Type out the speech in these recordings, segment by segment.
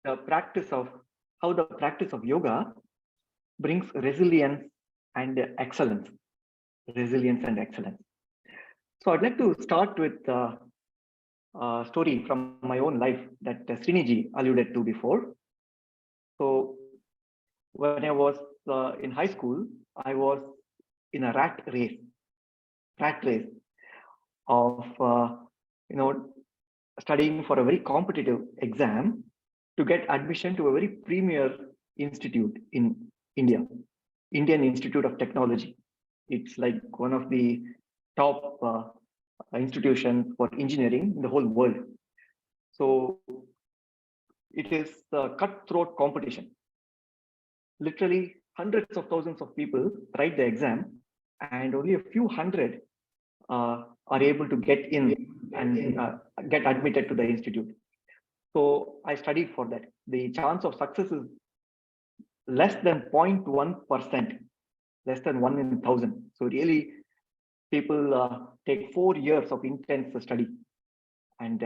the practice of how the practice of yoga brings resilience and excellence. Resilience and excellence. So I'd like to start with a story from my own life that Sriniji alluded to before. So when I was in high school, I was in a rat race of studying for a very competitive exam to get admission to a very premier institute in India, Indian Institute of Technology. It's like one of the top institutions for engineering in the whole world. So it is a cutthroat competition. Literally hundreds of thousands of people write the exam, and only a few hundred are able to get in and get admitted to the institute. So I studied for that. The chance of success is less than 0.1%, less than 1 in 1,000. So really, people take 4 years of intense study. And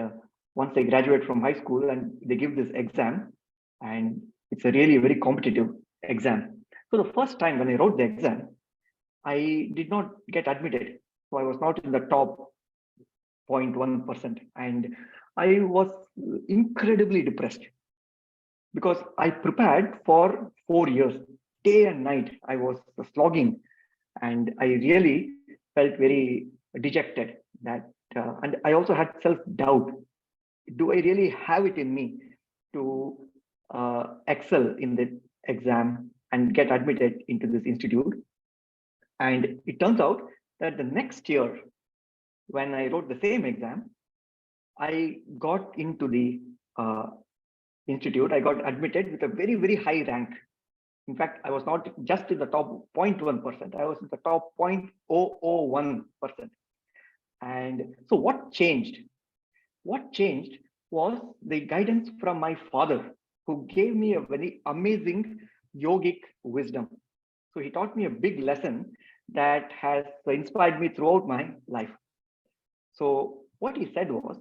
once they graduate from high school and they give this exam, and it's a really very competitive exam. So the first time when I wrote the exam, I did not get admitted. So I was not in the top 0.1%. And I was incredibly depressed because I prepared for 4 years, day and night. I was slogging, and I really felt very dejected. And I also had self-doubt. Do I really have it in me to excel in the exam and get admitted into this institute? And it turns out that the next year, when I wrote the same exam, I got into the institute. I got admitted with a very, very high rank. In fact, I was not just in the top 0.1%, I was in the top 0.001%. And so what changed? What changed was the guidance from my father, who gave me a very amazing yogic wisdom. So he taught me a big lesson that has inspired me throughout my life. So what he said was,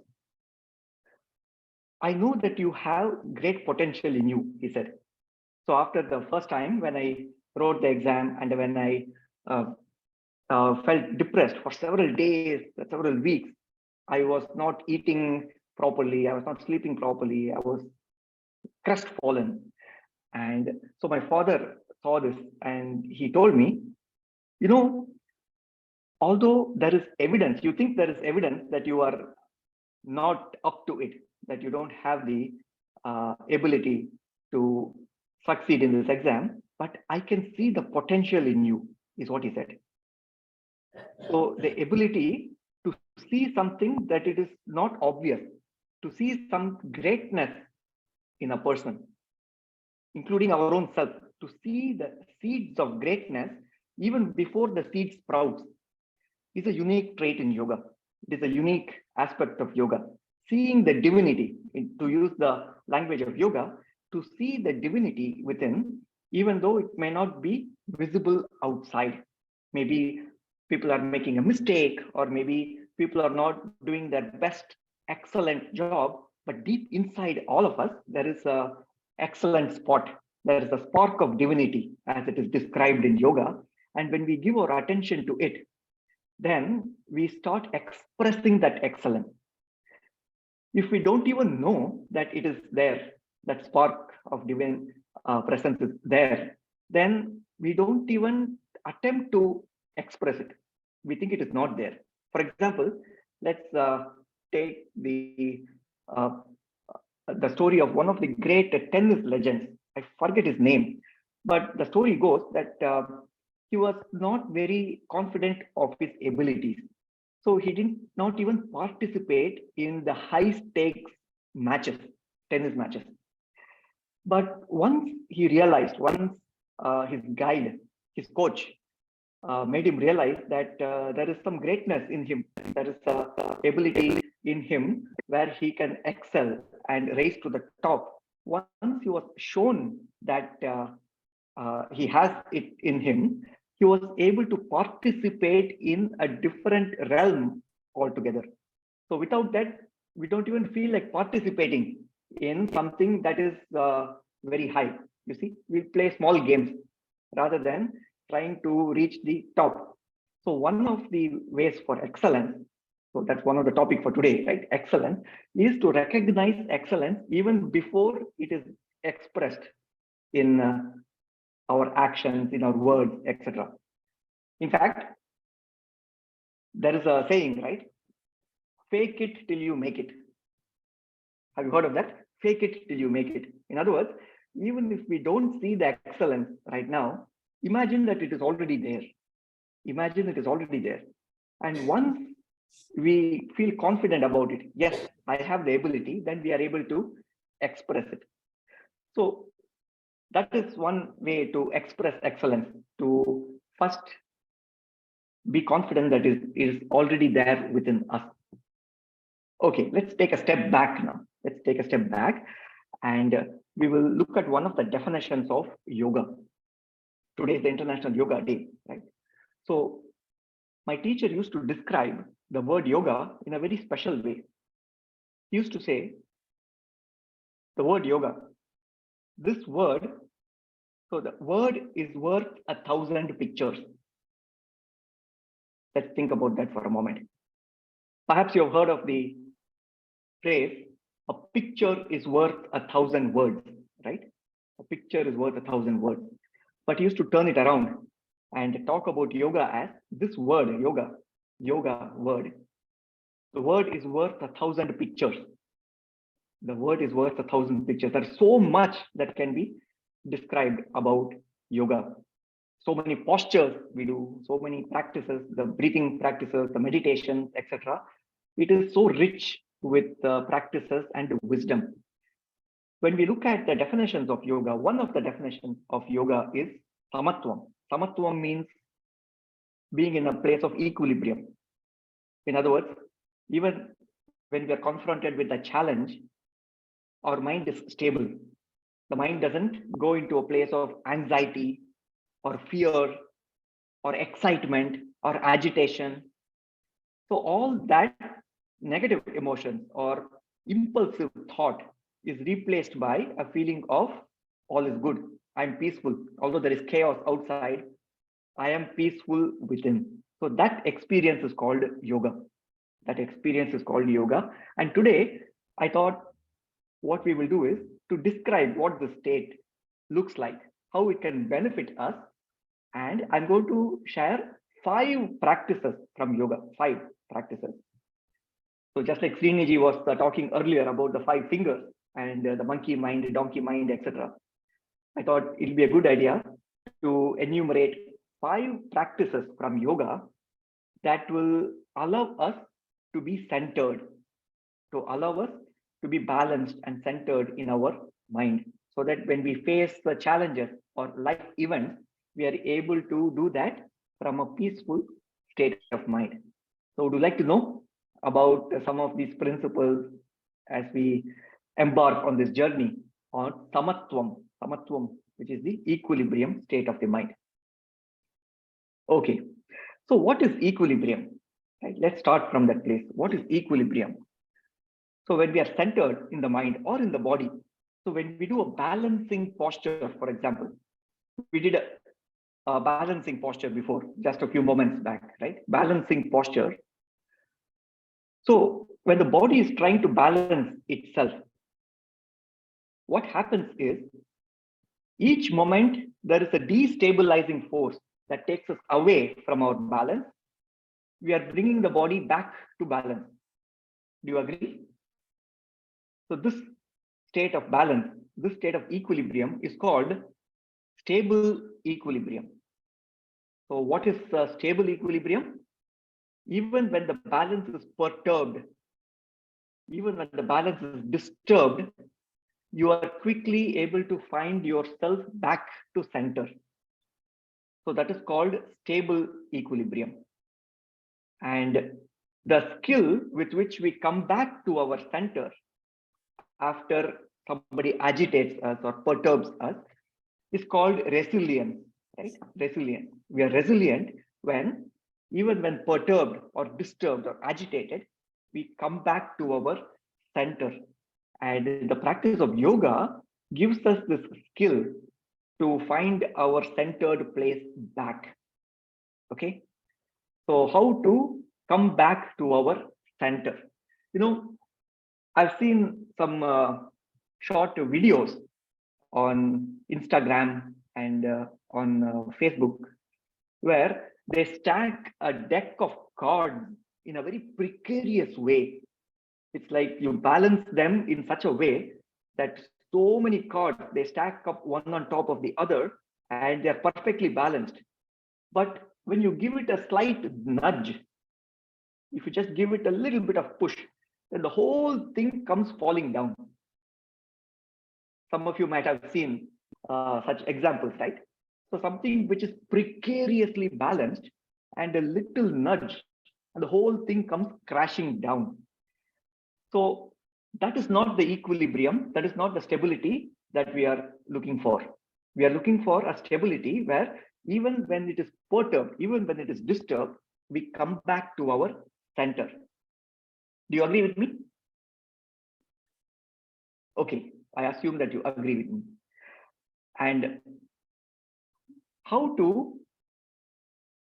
I know that you have great potential in you, he said. So after the first time when I wrote the exam and when I felt depressed for several days, several weeks, I was not eating properly, I was not sleeping properly, I was crestfallen. And so my father saw this and he told me, although there is evidence, you think there is evidence that you are not up to it, that you don't have the ability to succeed in this exam, but I can see the potential in you, is what he said. So the ability to see something that it is not obvious, to see some greatness in a person, including our own self, to see the seeds of greatness even before the seed sprouts, is a unique trait in yoga. It is a unique aspect of yoga. Seeing the divinity, to use the language of yoga, to see the divinity within, even though it may not be visible outside. Maybe people are making a mistake, or maybe people are not doing their best, excellent job, but deep inside all of us, there is an excellent spot. There is a spark of divinity, as it is described in yoga. And when we give our attention to it, then we start expressing that excellence. If we don't even know that it is there, that spark of divine presence is there, then we don't even attempt to express it. We think it is not there. For example, let's take the story of one of the great tennis legends. I forget his name, but the story goes that he was not very confident of his abilities. So he did not even participate in the high stakes matches, tennis matches. But once he realized, once his guide, his coach, made him realize that there is some greatness in him, there is ability in him where he can excel and raise to the top. Once he was shown that he has it in him, he was able to participate in a different realm altogether. So without that, we don't even feel like participating in something that is very high. You see, we play small games rather than trying to reach the top. So one of the ways for excellence, so that's one of the topic for today, right? Excellence is to recognize excellence even before it is expressed in our actions, in our words, etc. In fact, there is a saying, right? Fake it till you make it. Have you heard of that? Fake it till you make it. In other words, even if we don't see the excellence right now, imagine that it is already there. Imagine it is already there. And once we feel confident about it, yes, I have the ability, then we are able to express it. So that is one way to express excellence, to first be confident that it is already there within us. Okay, let's take a step back now. Let's take a step back and we will look at one of the definitions of yoga. Today is the International Yoga Day, right? So my teacher used to describe the word yoga in a very special way. He used to say, the word yoga, this word, so the word is worth 1,000 pictures. Let's think about that for a moment. Perhaps you have heard of the phrase, a picture is worth 1,000 words, right? A picture is worth 1,000 words. But he used to turn it around and talk about yoga as this word, yoga word. The word is worth 1,000 pictures. The word is worth 1,000 pictures. There's so much that can be described about yoga. So many postures we do, so many practices, the breathing practices, the meditation, etc. It is so rich with practices and wisdom. When we look at the definitions of yoga, one of the definitions of yoga is samatvam. Samatvam means being in a place of equilibrium. In other words, even when we are confronted with a challenge, our mind is stable. The mind doesn't go into a place of anxiety or fear or excitement or agitation. So all that negative emotions or impulsive thought is replaced by a feeling of all is good. I'm peaceful. Although there is chaos outside, I am peaceful within. So that experience is called yoga. That experience is called yoga. And today, I thought what we will do is to describe what the state looks like, how it can benefit us. And I'm going to share 5 practices from yoga, 5 practices. So just like Sriniji was talking earlier about the 5 fingers and the monkey mind, donkey mind, etc. I thought it'll be a good idea to enumerate 5 practices from yoga that will allow us to be centered, to allow us to be balanced and centered in our mind, so that when we face the challenges or life events, we are able to do that from a peaceful state of mind. So would you like to know about some of these principles as we embark on this journey on samatvam, which is the equilibrium state of the mind? Okay, so what is equilibrium? Right, let's start from that place. What is equilibrium? So when we are centered in the mind or in the body, so when we do a balancing posture, for example, we did a balancing posture before, just a few moments back, right? Balancing posture. So when the body is trying to balance itself, what happens is each moment there is a destabilizing force that takes us away from our balance. We are bringing the body back to balance. Do you agree? So this state of balance, this state of equilibrium is called stable equilibrium. So what is stable equilibrium? Even when the balance is perturbed, even when the balance is disturbed, you are quickly able to find yourself back to center. So that is called stable equilibrium. And the skill with which we come back to our center after somebody agitates us or perturbs us is called resilience, right? Resilience. We are resilient when, even when perturbed or disturbed or agitated, we come back to our center. And the practice of yoga gives us this skill to find our centered place back. Okay. So how to come back to our center? You know, I've seen some short videos on Instagram and on Facebook where they stack a deck of cards in a very precarious way. It's like you balance them in such a way that so many cards, they stack up one on top of the other and they're perfectly balanced. But when you give it a slight nudge, if you just give it a little bit of push, then the whole thing comes falling down. Some of you might have seen such examples, right? So something which is precariously balanced and a little nudge, and the whole thing comes crashing down. So that is not the equilibrium, that is not the stability that we are looking for. We are looking for a stability where even when it is perturbed, even when it is disturbed, we come back to our center. Do you agree with me? Okay, I assume that you agree with me. And how to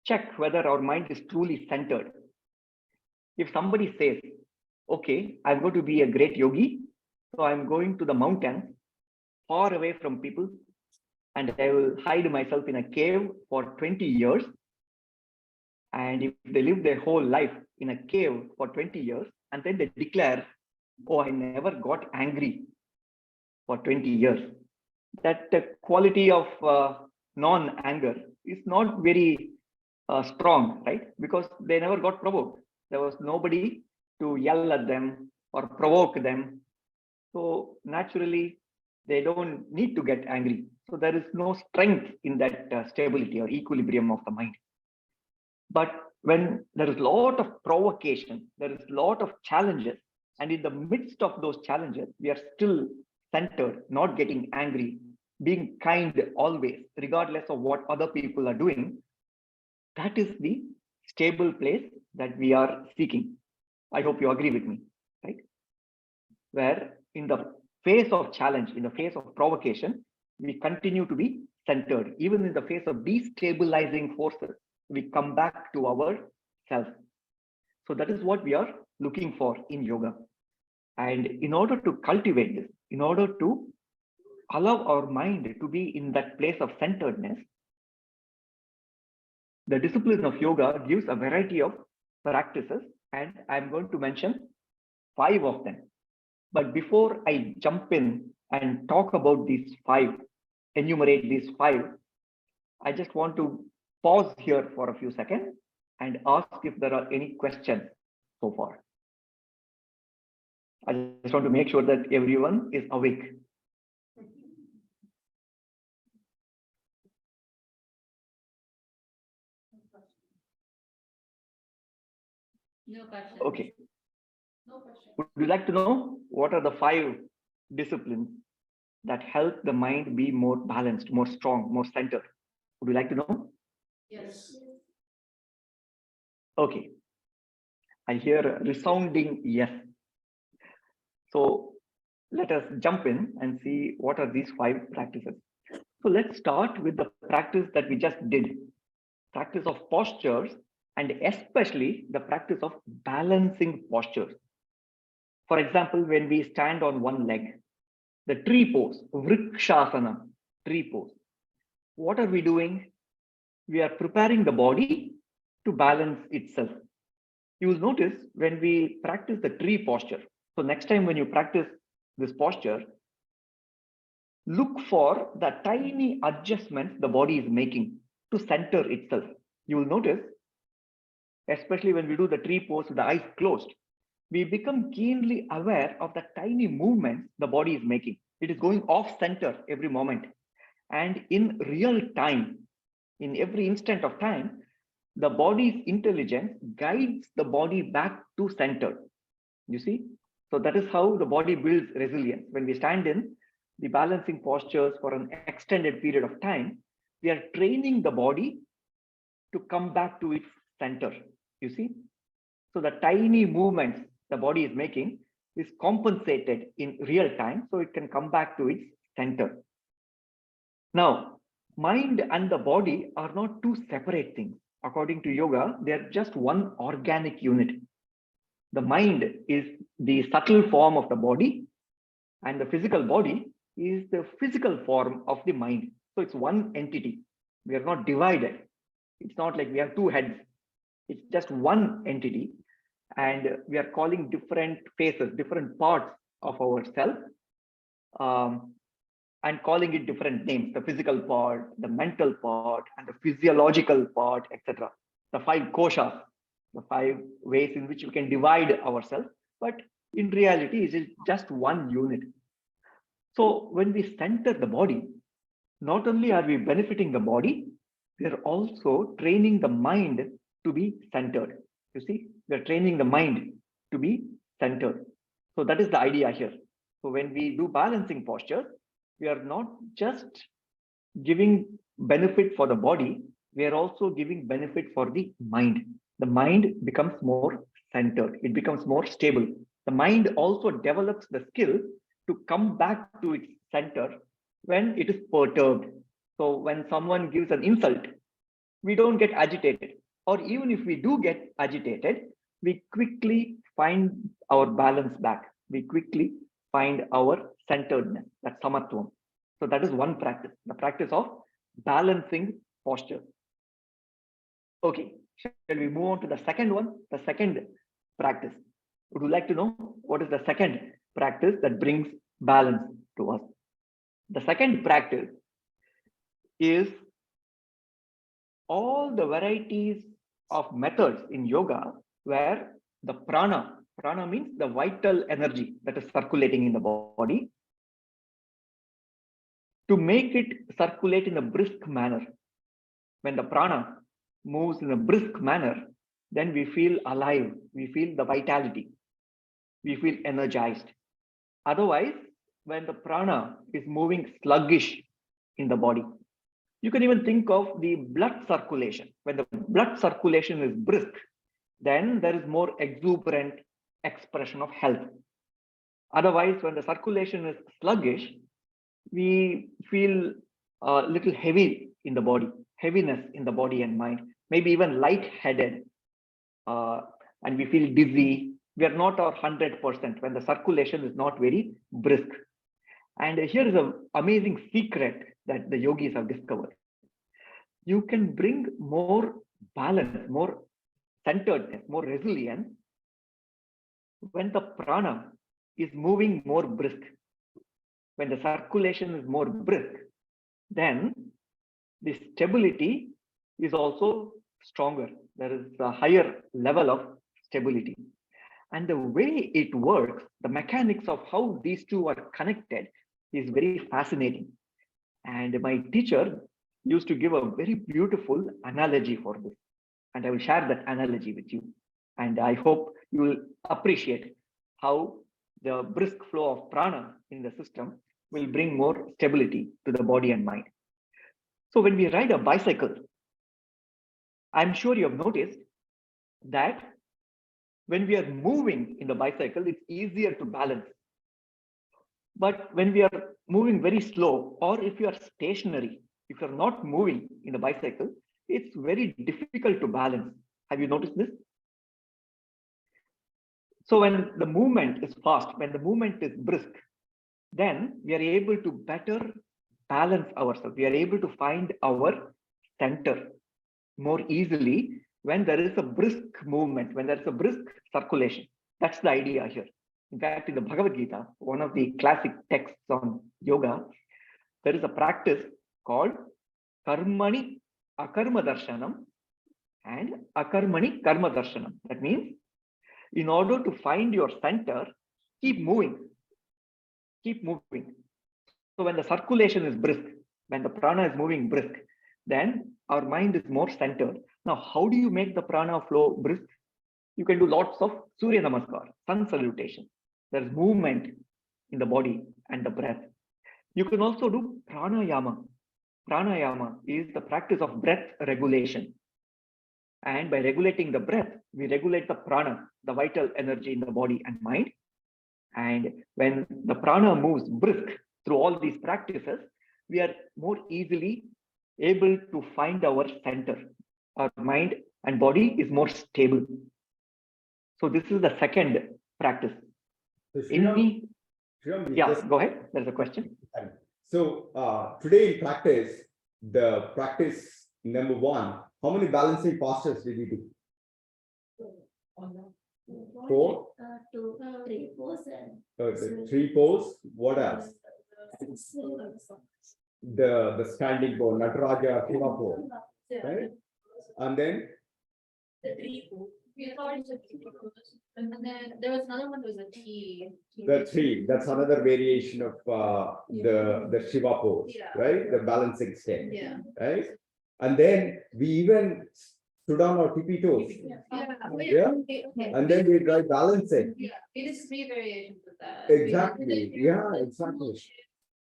check whether our mind is truly centered? If somebody says, okay, I'm going to be a great yogi, so I'm going to the mountains, far away from people, and I will hide myself in a cave for 20 years. And if they live their whole life in a cave for 20 years, and then they declare, oh, I never got angry for 20 years, that quality of non-anger is not very strong, right? Because they never got provoked. There was nobody to yell at them or provoke them. So naturally, they don't need to get angry. So there is no strength in that stability or equilibrium of the mind. But when there is a lot of provocation, there is a lot of challenges, and in the midst of those challenges, we are still centered, not getting angry, being kind always, regardless of what other people are doing. That is the stable place that we are seeking. I hope you agree with me, right? Where in the face of challenge, in the face of provocation, we continue to be centered. Even in the face of destabilizing forces, we come back to our self. So that is what we are looking for in yoga. And in order to cultivate this, in order to allow our mind to be in that place of centeredness, the discipline of yoga gives a variety of practices, and I'm going to mention 5 of them. But before I jump in and talk about these 5, enumerate these 5, I just want to pause here for a few seconds and ask if there are any questions so far. I just want to make sure that everyone is awake. No question. Okay. No question. Would you like to know what are the 5 disciplines that help the mind be more balanced, more strong, more centered? Would you like to know? Yes. Okay. I hear a resounding yes. So let us jump in and see what are these 5 practices. So let's start with the practice that we just did. Practice of postures, and especially the practice of balancing postures. For example, when we stand on one leg, the tree pose, vrikshasana, tree pose. What are we doing? We are preparing the body to balance itself. You will notice when we practice the tree posture. So next time when you practice this posture, look for the tiny adjustments the body is making to center itself. You will notice, especially when we do the tree pose with the eyes closed, we become keenly aware of the tiny movements the body is making. It is going off center every moment. And in real time, in every instant of time, the body's intelligence guides the body back to center. You see? So that is how the body builds resilience. When we stand in the balancing postures for an extended period of time, we are training the body to come back to its center. You see? So the tiny movements the body is making, is compensated in real time, so it can come back to its center. Now, mind and the body are not two separate things. According to yoga, they are just one organic unit. The mind is the subtle form of the body, and the physical body is the physical form of the mind. So it's one entity. We are not divided. It's not like we have two heads. It's just one entity. And we are calling different phases, different parts of ourself, and calling it different names: the physical part, the mental part, and the physiological part, etc. The 5 koshas, the 5 ways in which we can divide ourselves, but in reality, it is just one unit. So when we center the body, not only are we benefiting the body, we are also training the mind to be centered. You see, we are training the mind to be centered. So that is the idea here. So when we do balancing postures, we are not just giving benefit for the body, we are also giving benefit for the mind. The mind becomes more centered, it becomes more stable. The mind also develops the skill to come back to its center when it is perturbed. So when someone gives an insult, we don't get agitated. Or even if we do get agitated, we quickly find our balance back. We quickly find our centeredness, that samatvam. So that is one practice, the practice of balancing posture. Okay, shall we move on to the second one, the second practice? Would you like to know what is the second practice that brings balance to us? The second practice is all the varieties of methods in yoga where the prana means the vital energy that is circulating in the body, to make it circulate in a brisk manner. When the prana moves in a brisk manner, then we feel alive, we feel the vitality, we feel energized. Otherwise, when the prana is moving sluggish in the body, you can even think of the blood circulation. When the blood circulation is brisk, then there is more exuberant expression of health. Otherwise, when the circulation is sluggish, we feel a little heavy in the body, heaviness in the body and mind, maybe even light-headed, and we feel dizzy. We are not our 100% when the circulation is not very brisk. And here is an amazing secret that the yogis have discovered. You can bring more balance, more centeredness, more resilience when the prana is moving more brisk. When the circulation is more brisk, then the stability is also stronger. There is a higher level of stability. And the way it works, the mechanics of how these two are connected is very fascinating. And my teacher used to give a very beautiful analogy for this. And I will share that analogy with you. And I hope you will appreciate how the brisk flow of prana in the system will bring more stability to the body and mind. So when we ride a bicycle, I'm sure you have noticed that when we are moving in the bicycle, it's easier to balance. But when we are moving very slow, or if you are stationary, if you're not moving in the bicycle, it's very difficult to balance. Have you noticed this? So when the movement is fast, when the movement is brisk, then we are able to better balance ourselves. We are able to find our center more easily when there is a brisk movement, when there is a brisk circulation. That's the idea here. In fact, in the Bhagavad Gita, one of the classic texts on yoga, there is a practice called karmani akarma darshanam and akarmani karma darshanam. That means in order to find your center, keep moving. Keep moving. So when the circulation is brisk, when the prana is moving brisk, then our mind is more centered. Now, how do you make the prana flow brisk? You can do lots of Surya Namaskar, Sun Salutation. There's movement in the body and the breath. You can also do Pranayama. Pranayama is the practice of breath regulation. And by regulating the breath, we regulate the prana, the vital energy in the body and mind. And when the prana moves brisk through all these practices, we are more easily able to find our center. Our mind and body is more stable. So this is the second practice. So Shriram, Yeah, go ahead. There's a question. So today in practice, the practice number 1, how many balancing postures did you do? 4? 2, 3, 4, 3 pose. What else? The standing pose, Nataraja, Shiva pose, right? And then the 3 pose. And then there was another one, was a T. the 3. That's another variation of the Shiva pose, right? The balancing stand, right? And then we even stood on our tippy toes. Yeah. And then we try balancing. Yeah, it is 3 variations of that. Exactly. Yeah, exactly.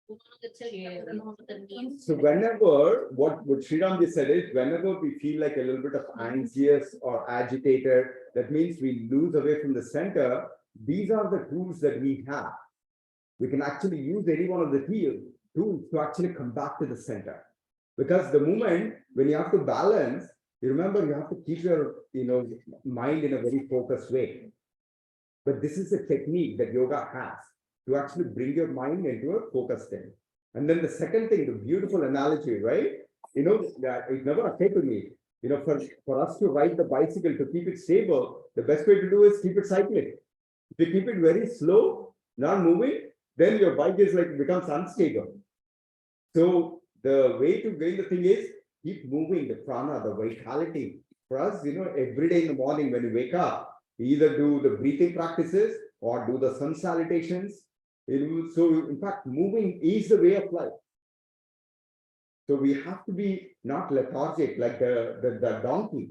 One of the tips and one of the knees. So whenever, what Shriram just said is, whenever we feel like a little bit of anxious or agitated, that means we lose away from the center. These are the tools that we have. We can actually use any one of the tools to actually come back to the center. Because the moment when you have to balance, you remember you have to keep your mind in a very focused way. But this is a technique that yoga has to actually bring your mind into a focused state. And then the second thing, the beautiful analogy, right? That it never occurred to me. For us to ride the bicycle, to keep it stable, the best way to do is keep it cycling. If you keep it very slow, not moving, then your bike is becomes unstable. So the way to gain the thing is keep moving the prana, the vitality. For us, every day in the morning when you wake up, either do the breathing practices or do the sun salutations. So in fact, moving is the way of life. So we have to be not lethargic like the donkey.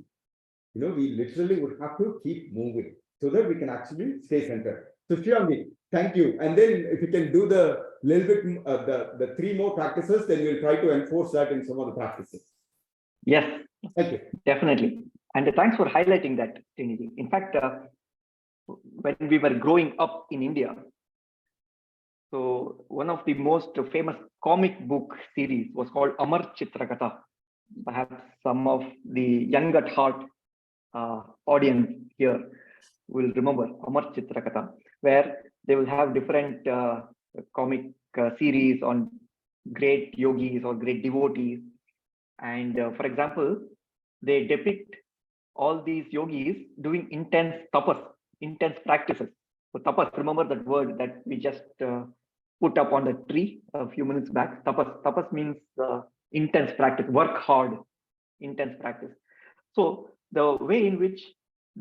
We literally would have to keep moving so that we can actually stay centered. So Shriram, thank you. And then if you can do the little bit, the 3 more practices, then we'll try to enforce that in some of the practices. Yes, Thank you. definitely. And thanks for highlighting that, Trinity. In fact, when we were growing up in India, so one of the most famous comic book series was called Amar Chitrakatha. Perhaps some of the young at heart audience here will remember Amar Chitrakatha, where they will have different comic series on great yogis or great devotees. And for example, they depict all these yogis doing intense tapas, intense practices. So tapas, remember that word that we just put up on the tree a few minutes back. Tapas means intense practice, work hard, intense practice. So the way in which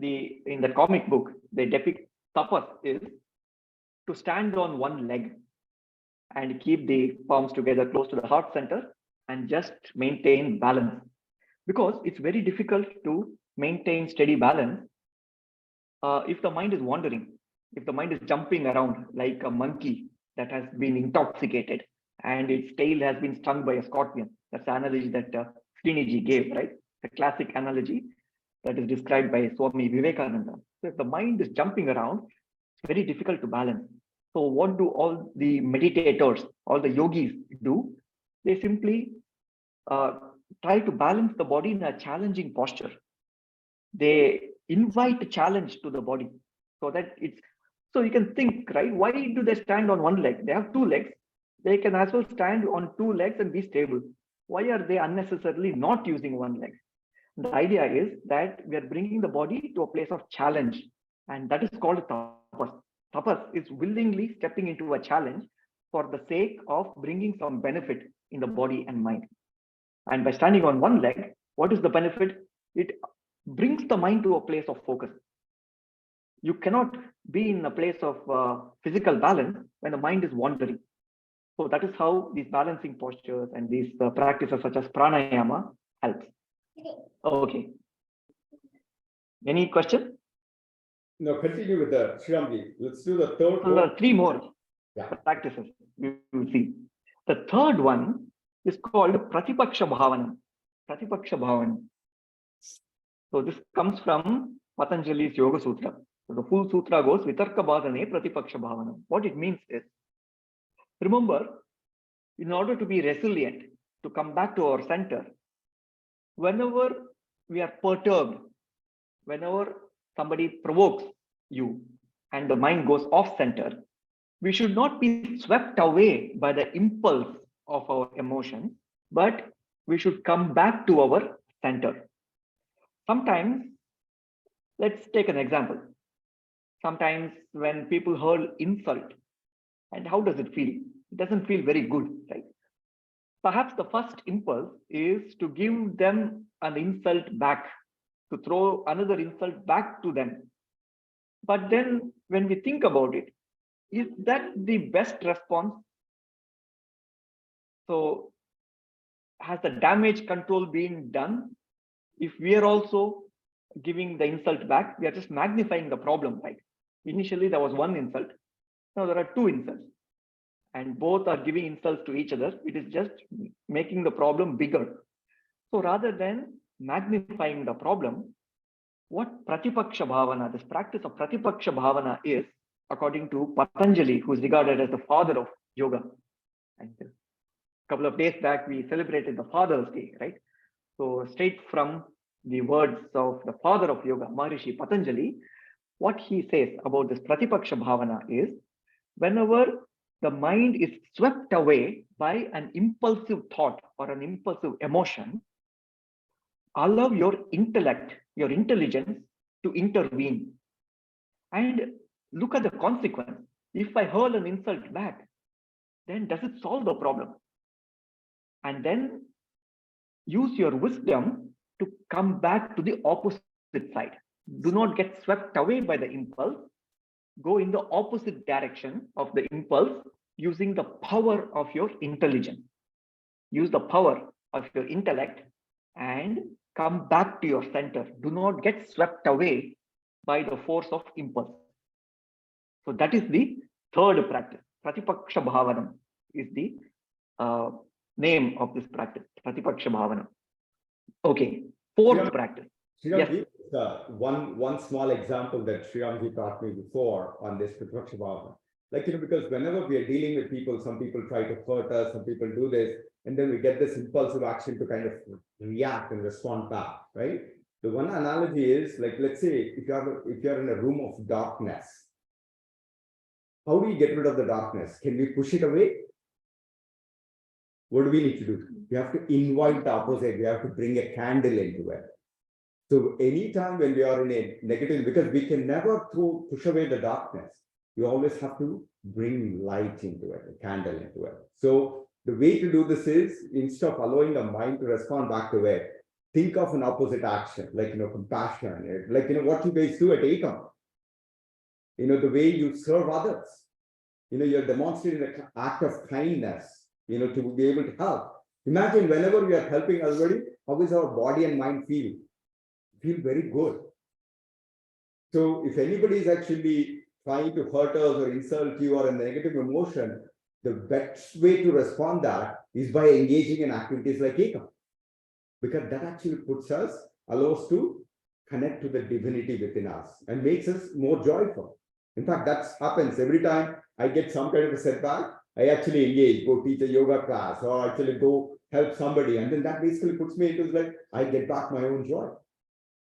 in the comic book they depict tapas is to stand on one leg and keep the palms together close to the heart center and just maintain balance. Because it's very difficult to maintain steady balance if the mind is wandering, if the mind is jumping around like a monkey that has been intoxicated and its tail has been stung by a scorpion. That's the analogy that Sriniji gave, right? The classic analogy that is described by Swami Vivekananda. So if the mind is jumping around, it's very difficult to balance. So what do all the meditators, all the yogis do? They simply try to balance the body in a challenging posture. They invite a challenge to the body so that so you can think, right? Why do they stand on one leg? They have 2 legs. They can as well stand on 2 legs and be stable. Why are they unnecessarily not using one leg? The idea is that we are bringing the body to a place of challenge, and that is called tapas. Tapas is willingly stepping into a challenge for the sake of bringing some benefit in the body and mind. And by standing on one leg, what is the benefit? It brings the mind to a place of focus. You cannot be in a place of physical balance when the mind is wandering. So that is how these balancing postures and these practices such as pranayama helps. Okay. Any question? No, continue with the Shriramji. Let's do the third So one. 3 more Yeah. practices we will see. The third one is called Pratipaksha Bhavana. Pratipaksha Bhavana. So this comes from Patanjali's Yoga Sutra. So the full sutra goes Vitarka Badhane Pratipaksha Bhavanam. What it means is, remember, in order to be resilient, to come back to our center, whenever we are perturbed, whenever somebody provokes you and the mind goes off center, we should not be swept away by the impulse of our emotion, but we should come back to our center. Sometimes, let's take an example. Sometimes when people hurl insult, and how does it feel? It doesn't feel very good, right? Perhaps the first impulse is to give them an insult back, to throw another insult back to them. But then when we think about it, is that the best response? So has the damage control been done? If we are also giving the insult back, we are just magnifying the problem, right? Initially, there was one insult. Now there are two insults. And both are giving insults to each other. It is just making the problem bigger. So rather than magnifying the problem, what Pratipaksha Bhavana, this practice of Pratipaksha Bhavana is, according to Patanjali, who is regarded as the father of yoga. And a couple of days back, we celebrated the Father's Day, right? So straight from the words of the father of yoga, Maharishi Patanjali, what he says about this Pratipaksha Bhavana is, whenever the mind is swept away by an impulsive thought or an impulsive emotion, allow your intellect, your intelligence to intervene and look at the consequence. If I hurl an insult back, then does it solve the problem? And then use your wisdom to come back to the opposite side. Do not get swept away by the impulse. Go in the opposite direction of the impulse using the power of your intelligence. Use the power of your intellect and come back to your center. Do not get swept away by the force of impulse. So that is the third practice. Pratipaksha Bhavanam is the name of this practice. Pratipaksha Bhavanam. Okay, fourth practice. Shriram, yes. One small example that Shriramji taught me before on this Pratipaksha Bhavana. Like, because whenever we are dealing with people, some people try to hurt us, some people do this, and then we get this impulsive action to kind of react and respond back, right? The one analogy is, like, let's say if you're in a room of darkness, how do we get rid of the darkness? Can we push it away? What do we need to do? We have to invite the opposite. We have to bring a candle into it. So anytime when we are in a negative, because we can never push away the darkness, you always have to bring light into it, a candle into it. So the way to do this is, instead of allowing the mind to respond back to it, think of an opposite action, like, compassion, like, what you guys do at Ekam. The way you serve others, you're demonstrating an act of kindness, to be able to help. Imagine whenever we are helping everybody, how is our body and mind feel? Feel very good. So if anybody is actually trying to hurt us or insult you or a negative emotion, the best way to respond that is by engaging in activities like Ekam. Because that actually allows to connect to the divinity within us and makes us more joyful. In fact, that happens every time I get some kind of a setback. I actually engage, go teach a yoga class, or actually go help somebody. And then that basically puts me into, like, I get back my own joy.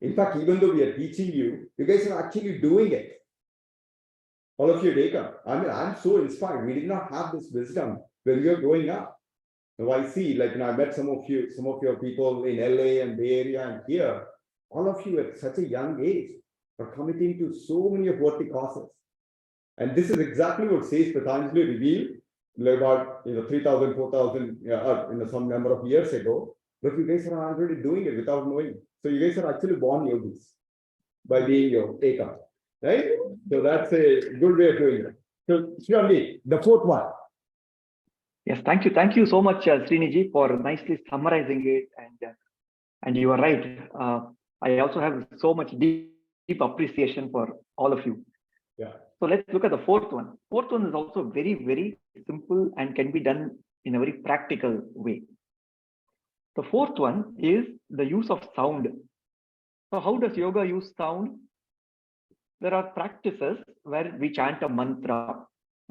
In fact, even though we are teaching you, you guys are actually doing it. All of you, Ekam. I'm so inspired. We did not have this wisdom when we were growing up. Now I see, like, I met some of your people in LA and Bay Area and here. All of you at such a young age are committing to so many of worthy causes. And this is exactly what says Patanjali revealed about 3,000, 4,000, some number of years ago. But you guys are already doing it without knowing. So you guys are actually born yogis by being your Ekam, right? So that's a good way of doing it. So Shriram, the fourth one. Yes, thank you. Thank you so much, Sriniji, for nicely summarizing it. And you are right. I also have so much deep appreciation for all of you. Yeah. So let's look at the fourth one. Fourth one is also very, very simple and can be done in a very practical way. The fourth one is the use of sound. So how does yoga use sound? there are practices where we chant a mantra.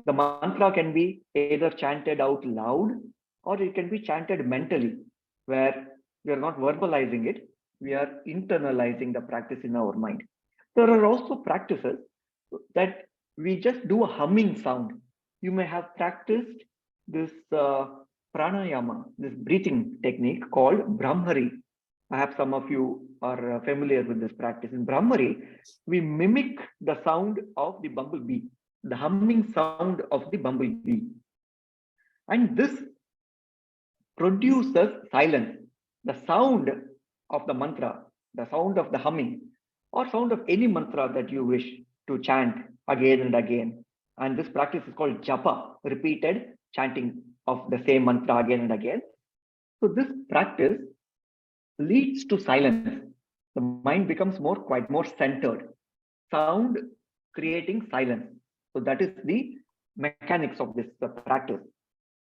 The mantra can be either chanted out loud or it can be chanted mentally, where we are not verbalizing it, we are internalizing the practice in our mind. There are also practices that we just do a humming sound. You may have practiced this pranayama, this breathing technique called Brahmari. Perhaps some of you are familiar with this practice. In Brahmari, we mimic the sound of the bumblebee, the humming sound of the bumblebee. And this produces silence. The sound of the mantra, the sound of the humming, or sound of any mantra that you wish to chant again and again. And this practice is called japa, repeated chanting of the same mantra again and again. So this practice leads to silence. The mind becomes more quiet, more centered. Sound creating silence. So that is the mechanics of this practice.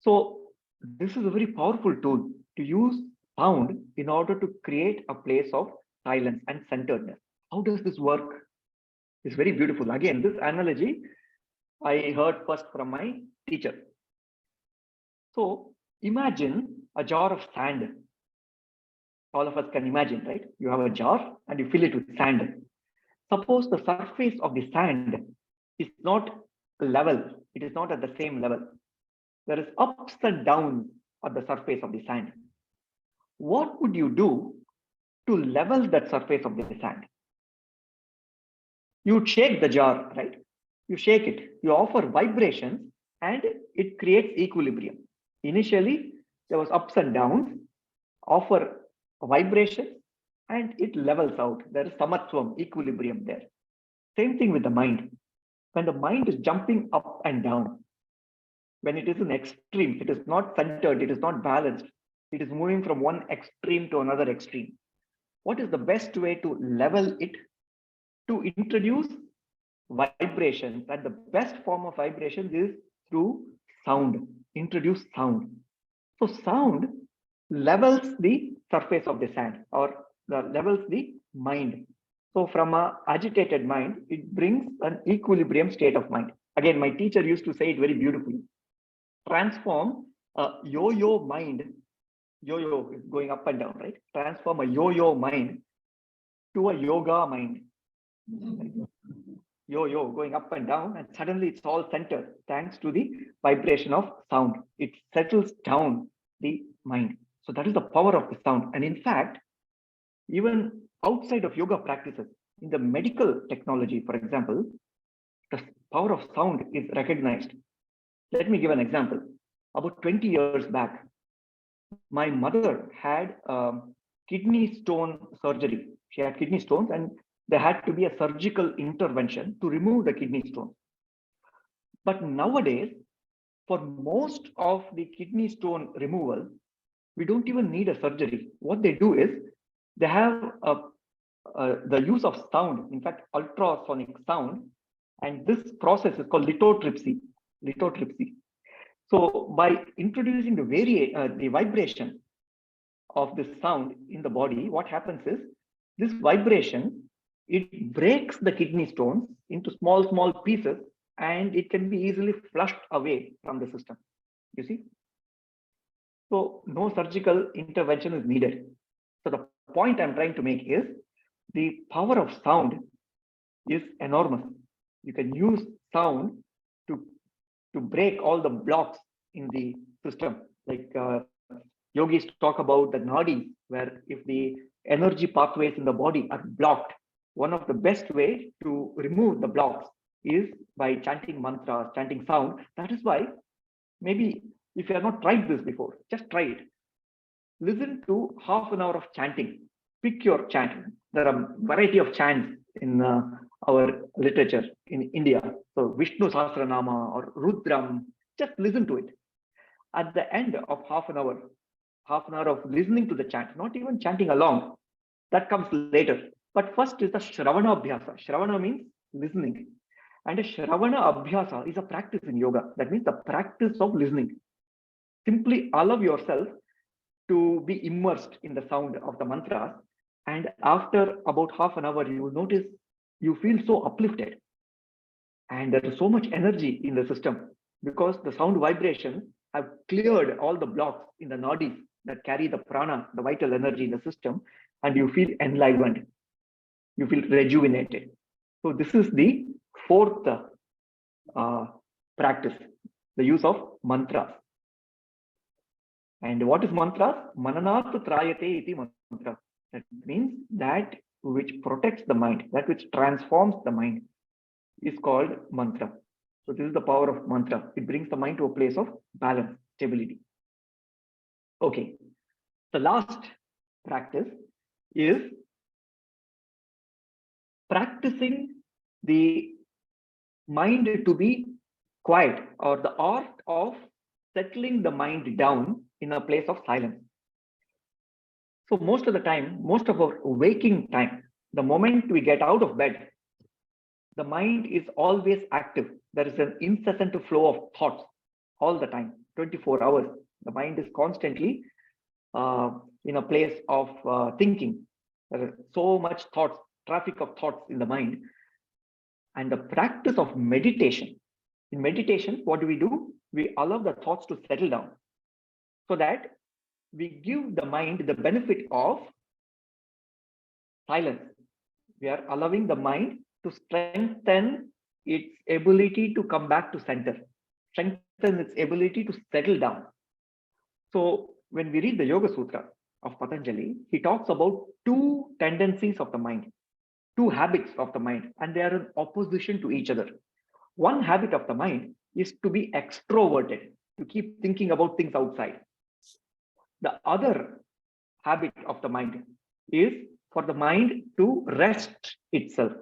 So this is a very powerful tool to use sound in order to create a place of silence and centeredness. How does this work? It's very beautiful. Again, this analogy I heard first from my teacher. So imagine a jar of sand. All of us can imagine, right? You have a jar and you fill it with sand. Suppose the surface of the sand is not level, it is not at the same level. There is ups and downs at the surface of the sand. What would you do to level that surface of the sand? You shake the jar, right? You shake it, you offer vibrations, and it creates equilibrium. Initially, there was ups and downs, offer vibration, and it levels out. There is samatvam, equilibrium there. Same thing with the mind. When the mind is jumping up and down, when it is in extremes, it is not centered, it is not balanced, it is moving from one extreme to another extreme. What is the best way to level it? To introduce vibrations, and the best form of vibrations is through sound. Introduce sound. So sound levels the surface of the sand, or levels the mind. So from an agitated mind, it brings an equilibrium state of mind. Again, my teacher used to say it very beautifully. Transform a yo-yo mind, yo-yo is going up and down, right? Transform a yo-yo mind to a yoga mind. Yo-yo going up and down, and suddenly it's all centered thanks to the vibration of sound. It settles down the mind. So that is the power of the sound. And in fact, even outside of yoga practices, in the medical technology, for example, the power of sound is recognized. Let me give an example. About 20 years back, my mother had kidney stone surgery. She had kidney stones, and there had to be a surgical intervention to remove the kidney stones. But nowadays, for most of the kidney stone removal, we don't even need a surgery. What they do is they have the use of sound, in fact, ultrasonic sound, and this process is called lithotripsy. Lithotripsy. So by introducing the vibration of this sound in the body, what happens is this vibration, it breaks the kidney stones into small pieces, and it can be easily flushed away from the system. You see? So no surgical intervention is needed. So the point I'm trying to make is the power of sound is enormous. You can use sound to break all the blocks in the system. Like yogis talk about the nadis, where if the energy pathways in the body are blocked, one of the best way to remove the blocks is by chanting mantras, chanting sound. That is why maybe if you have not tried this before, just try it. Listen to half an hour of chanting. Pick your chant. There are a variety of chants in our literature in India. So Vishnu Sahasranama or Rudram, just listen to it. At the end of half an hour of listening to the chant, not even chanting along, that comes later. But first is the Shravana Abhyasa. Shravana means listening. And a Shravana Abhyasa is a practice in yoga. That means the practice of listening. Simply allow yourself to be immersed in the sound of the mantras. And after about half an hour, you will notice you feel so uplifted. And there is so much energy in the system because the sound vibrations have cleared all the blocks in the nadis that carry the prana, the vital energy in the system, and you feel enlivened. You feel rejuvenated. So this is the fourth practice, the use of mantras. And what is mantras? Mananat trayate iti mantra. That means that which protects the mind, that which transforms the mind is called mantra. So this is the power of mantra. It brings the mind to a place of balance, stability. Okay. The last practice is practicing the mind to be quiet, or the art of settling the mind down in a place of silence. So most of the time, most of our waking time, the moment we get out of bed, the mind is always active. There is an incessant flow of thoughts all the time, 24 hours. The mind is constantly in a place of thinking. There is so much thoughts, traffic of thoughts in the mind. And the practice of meditation, in meditation, what do? We allow the thoughts to settle down so that we give the mind the benefit of silence. We are allowing the mind to strengthen its ability to come back to center, strengthen its ability to settle down. So when we read the Yoga Sutra of Patanjali, he talks about two tendencies of the mind, two habits of the mind, and they are in opposition to each other. One habit of the mind is to be extroverted, to keep thinking about things outside. The other habit of the mind is for the mind to rest itself,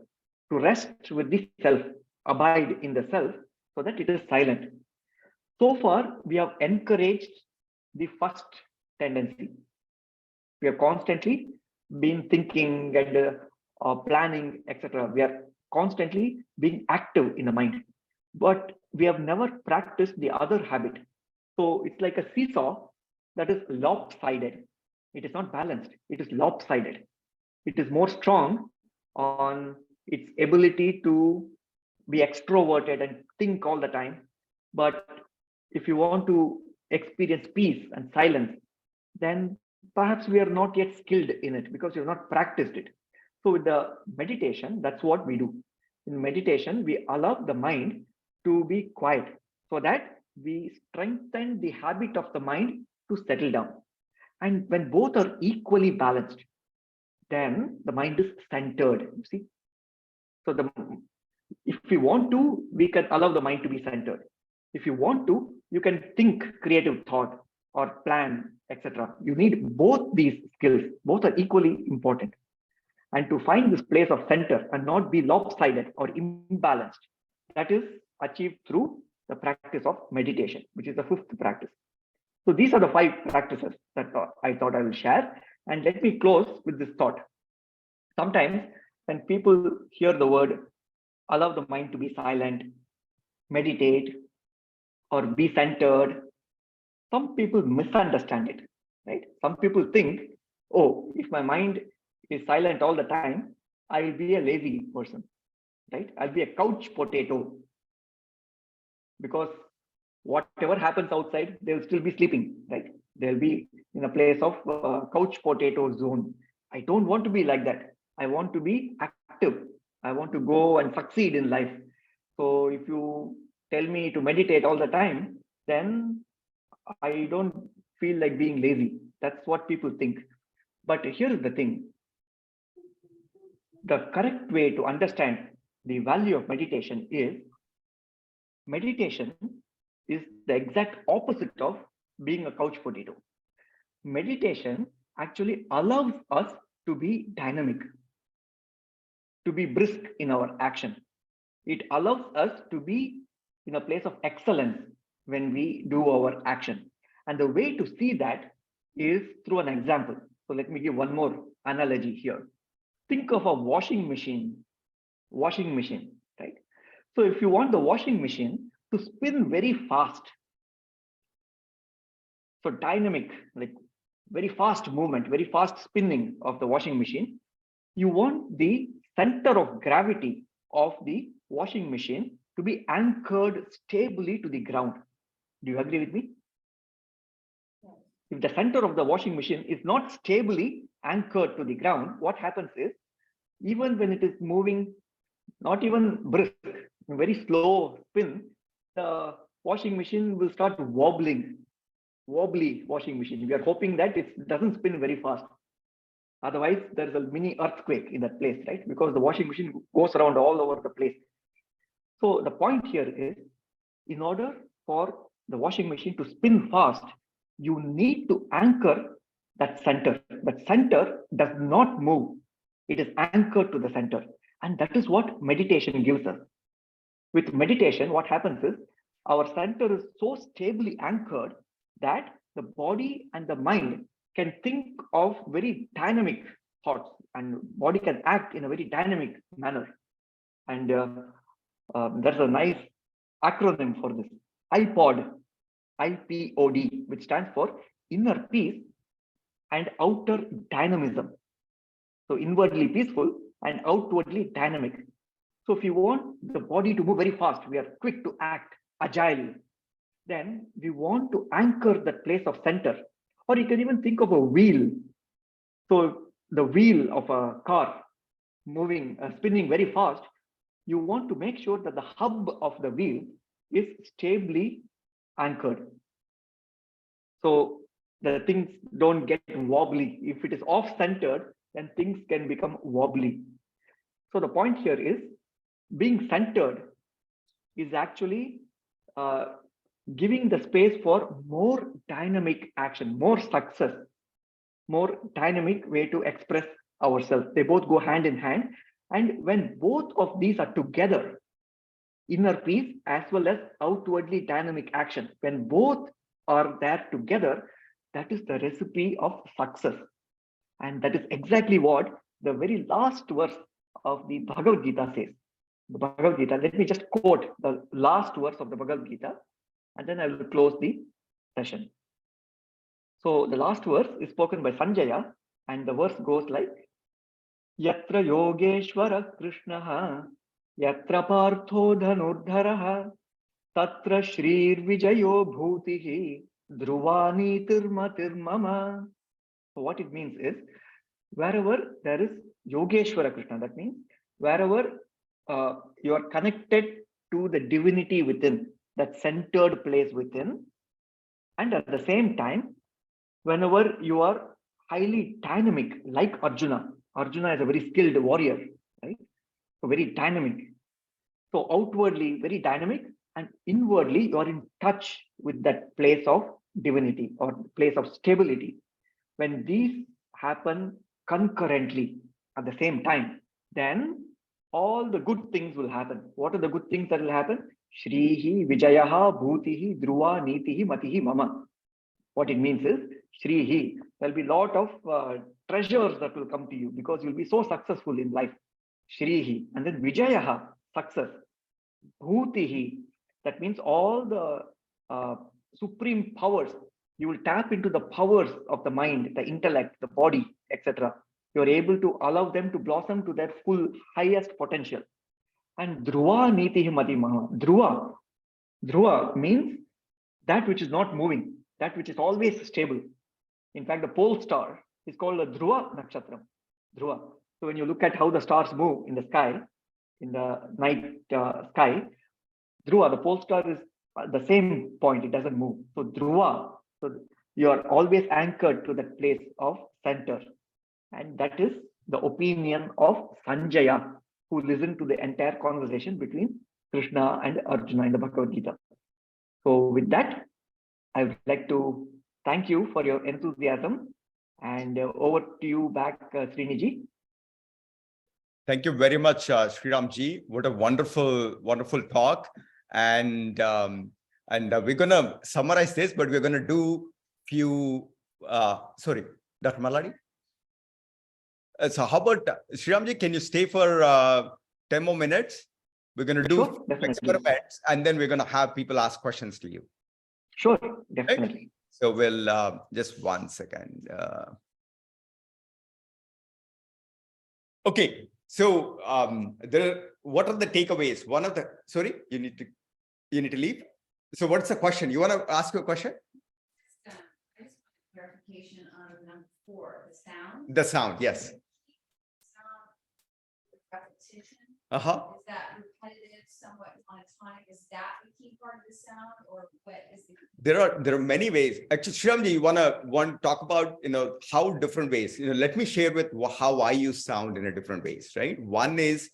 to rest with the self, abide in the self, so that it is silent. So far, we have encouraged the first tendency. We have constantly been thinking and planning, etc. We are constantly being active in the mind, but we have never practiced the other habit. So it's like a seesaw that is lopsided. It is not balanced. It is lopsided. It is more strong on its ability to be extroverted and think all the time. But if you want to experience peace and silence, then perhaps we are not yet skilled in it because you have not practiced it. So with the meditation, that's what we do. In meditation, we allow the mind to be quiet so that we strengthen the habit of the mind to settle down. And when both are equally balanced, then the mind is centered, you see. So if we want to, we can allow the mind to be centered. If you want to, you can think creative thought or plan, etc. You need both these skills. Both are equally important. And to find this place of center and not be lopsided or imbalanced, that is achieved through the practice of meditation, which is the fifth practice. So these are the 5 practices that I thought I will share. And let me close with this thought. Sometimes when people hear the word, allow the mind to be silent, meditate, or be centered, some people misunderstand it, right? Some people think, oh, if my mind is silent all the time, I will be a lazy person, right? I'll be a couch potato because whatever happens outside, they'll still be sleeping, right? They'll be in a place of couch potato zone. I don't want to be like that. I want to be active. I want to go and succeed in life. So if you tell me to meditate all the time, then I don't feel like being lazy. That's what people think. But here is the thing. The correct way to understand the value of meditation is meditation is the exact opposite of being a couch potato. Meditation actually allows us to be dynamic, to be brisk in our action. It allows us to be in a place of excellence when we do our action. And the way to see that is through an example. So let me give one more analogy here. Think of a washing machine, right? So if you want the washing machine to spin very fast, so dynamic, like very fast movement, very fast spinning of the washing machine, you want the center of gravity of the washing machine to be anchored stably to the ground. Do you agree with me? If the center of the washing machine is not stably anchored to the ground, what happens is, even when it is moving, not even brisk, very slow spin, the washing machine will start wobbling. Wobbly washing machine. We are hoping that it doesn't spin very fast. Otherwise, there is a mini earthquake in that place, right? Because the washing machine goes around all over the place. So the point here is, in order for the washing machine to spin fast, you need to anchor that center. That center does not move. It is anchored to the center. And that is what meditation gives us. With meditation, what happens is, our center is so stably anchored that the body and the mind can think of very dynamic thoughts, and body can act in a very dynamic manner. And there's a nice acronym for this, IPOD, IPOD, which stands for inner peace and outer dynamism. So inwardly peaceful and outwardly dynamic. So if you want the body to move very fast, we are quick to act, agile, then we want to anchor that place of center. Or you can even think of a wheel. So the wheel of a car moving, spinning very fast, you want to make sure that the hub of the wheel is stably anchored. So the things don't get wobbly. If it is off-centered, then things can become wobbly. So the point here is, being centered is actually giving the space for more dynamic action, more success, more dynamic way to express ourselves. They both go hand in hand. And when both of these are together, inner peace as well as outwardly dynamic action, when both are there together, that is the recipe of success. And that is exactly what the very last verse of the Bhagavad Gita says. The Bhagavad Gita, let me just quote the last verse of the Bhagavad Gita, and then I will close the session. So the last verse is spoken by Sanjaya, and the verse goes like, Yatra Yogeshwara Krishnaha, Yatra Partho Dhanurdharaha, Tatra Shrir Vijayo Bhutihi, Dhruvani Tirmatir Mama. So what it means is, wherever there is Yogeshwara Krishna, that means wherever you are connected to the divinity within, that centered place within, and at the same time, whenever you are highly dynamic, like Arjuna. Arjuna is a very skilled warrior, right? So very dynamic. So outwardly very dynamic, and inwardly you are in touch with that place of divinity or place of stability. When these happen concurrently at the same time, then all the good things will happen. What are the good things that will happen? Shrihi, Vijayaha, Bhutihi, Dhruva, Nitihi, Matihi, Mama. What it means is, Shrihi, there'll be a lot of treasures that will come to you because you'll be so successful in life. Shrihi. And then Vijayaha, success. Bhutihi, that means all the supreme powers. You will tap into the powers of the mind, the intellect, the body, etc. You're able to allow them to blossom to their full highest potential. And Dhruva Nitihi Mati Maha. Dhruva. Dhruva means that which is not moving, that which is always stable. In fact, the pole star is called a Dhruva Nakshatram. Dhruva. So when you look at how the stars move in the sky, in the night sky, Dhruva, the pole star is at the same point, it doesn't move. So Dhruva, so you are always anchored to that place of center. And that is the opinion of Sanjaya, who listened to the entire conversation between Krishna and Arjuna in the Bhagavad Gita. So with that, I would like to thank you for your enthusiasm, and over to you back, Sriniji. Thank you very much, Shriram ji. What a wonderful, wonderful talk. And we're going to summarize this, but we're going to do few, sorry, Dr. Maladi. So how about, Shriram ji, can you stay for 10 more minutes? We're going to do experiments, and then we're going to have people ask questions to you. Sure, definitely. Okay? So we'll, just 1 second. Okay, So what are the takeaways? One of the, sorry, you need to leave. So what's the question? You want to ask a question? I just want clarification on number 4, the sound. The sound, yes. Sound repetition. Uh-huh. Is that repetitive, somewhat monotonic? Is that the key part of the sound, or what is the? There are many ways. Actually, Shriramji, you want to talk about, how different ways. Let me share with how I use sound in a different ways, right? One is,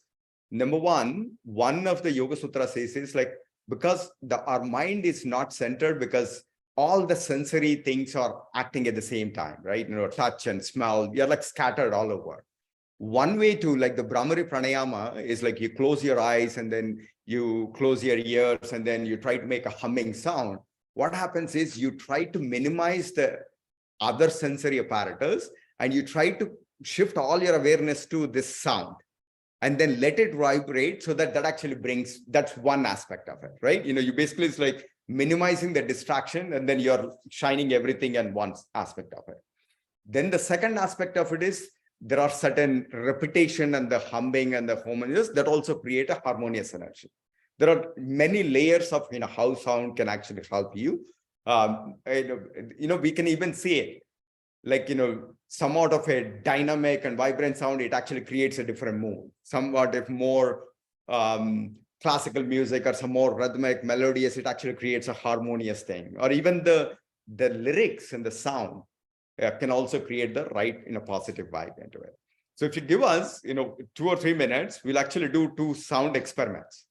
number one of the Yoga Sutra says is like, because our mind is not centered, because all the sensory things are acting at the same time, right? Touch and smell, you're like scattered all over. One way to, like the Brahmari Pranayama is like you close your eyes and then you close your ears and then you try to make a humming sound. What happens is you try to minimize the other sensory apparatus and you try to shift all your awareness to this sound and then let it vibrate, so that actually brings, that's one aspect of it, right? You basically, it's like minimizing the distraction and then you're shining everything in one aspect of it. Then the second aspect of it is, there are certain repetition and the humming and the harmonious that also create a harmonious energy. There are many layers of how sound can actually help you. We can even see it, like somewhat of a dynamic and vibrant sound. It actually creates a different mood. Somewhat if more classical music or some more rhythmic, melodious, it actually creates a harmonious thing. Or even the lyrics and the sound can also create the right positive vibe into it. So if you give us 2 or 3 minutes, we'll actually do 2 sound experiments.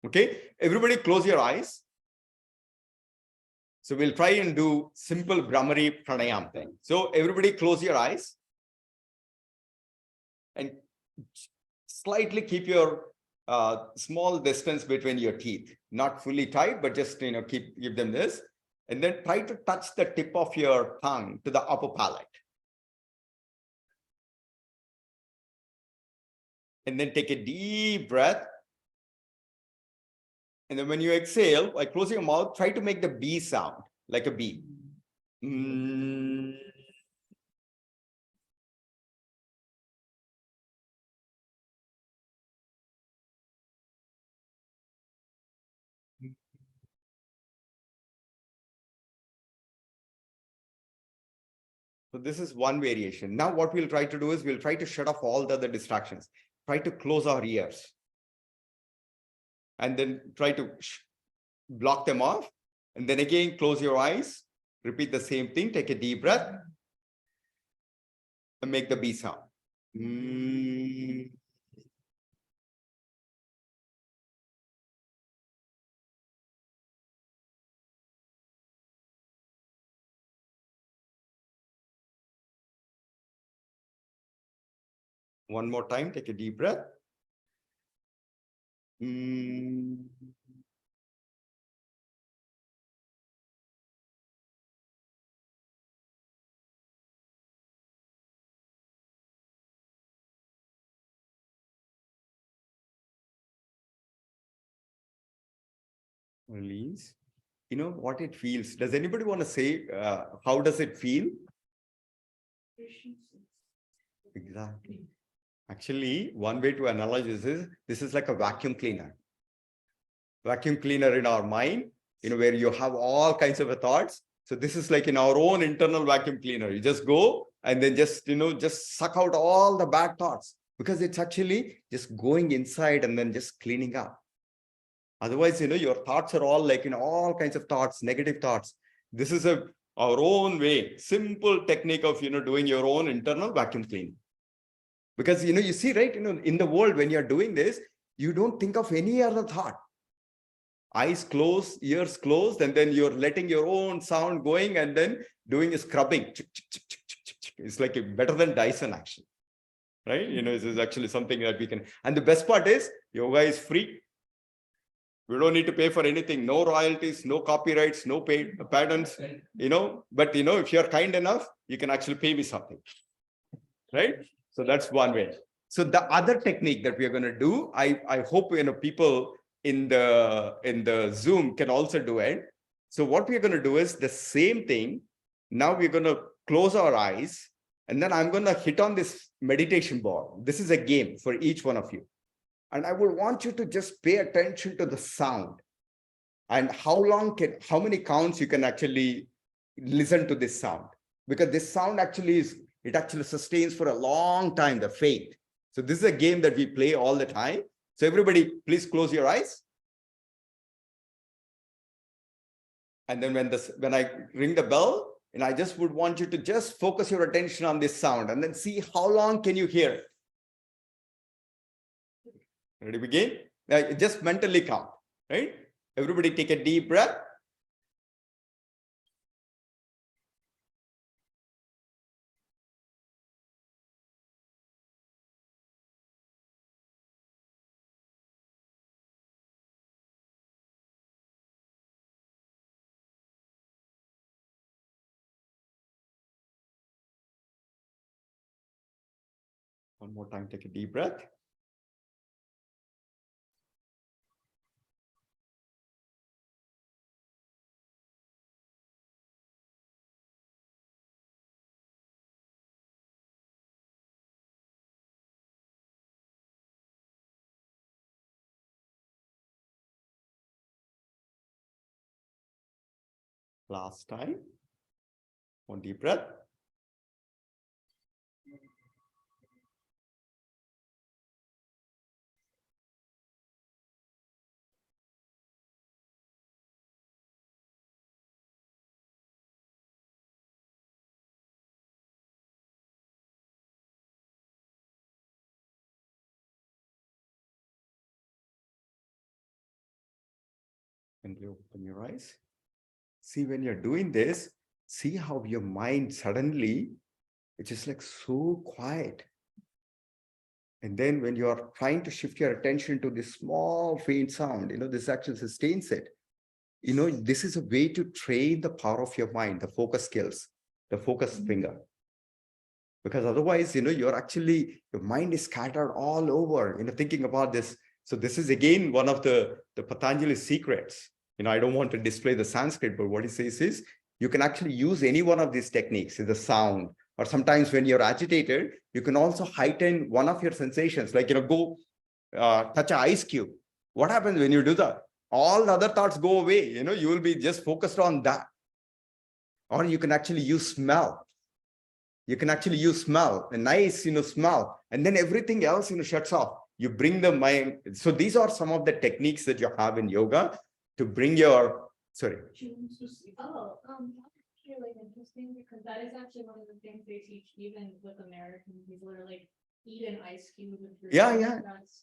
Okay, everybody close your eyes. So we'll try and do simple Brahmari Pranayama thing. So everybody close your eyes and slightly keep your small distance between your teeth, not fully tight, but just give them this. And then try to touch the tip of your tongue to the upper palate. And then take a deep breath. And then when you exhale, by closing your mouth, try to make the B sound, like a B. So this is one variation. Now what we'll try to do is we'll try to shut off all the other distractions. Try to close our ears. And then try to block them off. And then again, close your eyes. Repeat the same thing. Take a deep breath. And make the B sound. One more time, take a deep breath. Release. What it feels. Does anybody want to say, how does it feel? Exactly. Actually, one way to analyze this is like a vacuum cleaner. Vacuum cleaner in our mind, where you have all kinds of thoughts. So this is like in our own internal vacuum cleaner. You just go and then just suck out all the bad thoughts, because it's actually just going inside and then just cleaning up. Otherwise, your thoughts are all like, all kinds of thoughts, negative thoughts. This is our own way, simple technique of, doing your own internal vacuum cleaning. Because, you see, right, in the world, when you're doing this, you don't think of any other thought. Eyes closed, ears closed, and then you're letting your own sound going and then doing a scrubbing. It's like better than Dyson, actually. Right? This is actually something that we can. And the best part is, yoga is free. We don't need to pay for anything. No royalties, no copyrights, no paid patents, But, if you're kind enough, you can actually pay me something. Right? So that's one way. So the other technique that we are going to do, I hope people in the Zoom can also do it. So what we're going to do is the same thing. Now we're going to close our eyes And then I'm going to hit on this meditation ball. This is a game for each one of you. And I would want you to just pay attention to the sound and how many counts you can actually listen to this sound. Because this sound actually sustains for a long time, the faith. So this is a game that we play all the time. So everybody, please close your eyes. And then when I ring the bell, and I just would want you to just focus your attention on this sound and then see how long can you hear it. Ready to begin? Now, just mentally count, right? Everybody take a deep breath. One more time, take a deep breath. Last time. One deep breath. And you open your eyes. See, when you're doing this, see how your mind suddenly, it's just like so quiet. And then when you're trying to shift your attention to this small faint sound, this actually sustains it. This is a way to train the power of your mind, the focus skills, the focus finger. Because otherwise, your mind is scattered all over, thinking about this. So this is again one of the Patanjali secrets. I don't want to display the Sanskrit, but what he says is you can actually use any one of these techniques, the sound, or sometimes when you're agitated, you can also heighten one of your sensations, like, go touch an ice cube. What happens when you do that? All the other thoughts go away. You will be just focused on that. Or you can actually use smell. You can actually use smell, a nice, smell, and then everything else, shuts off. You bring the mind. So these are some of the techniques that you have in yoga to bring your, sorry. Oh, that's really interesting because that is actually one of the things they teach even with American people are like eat an ice cube if you're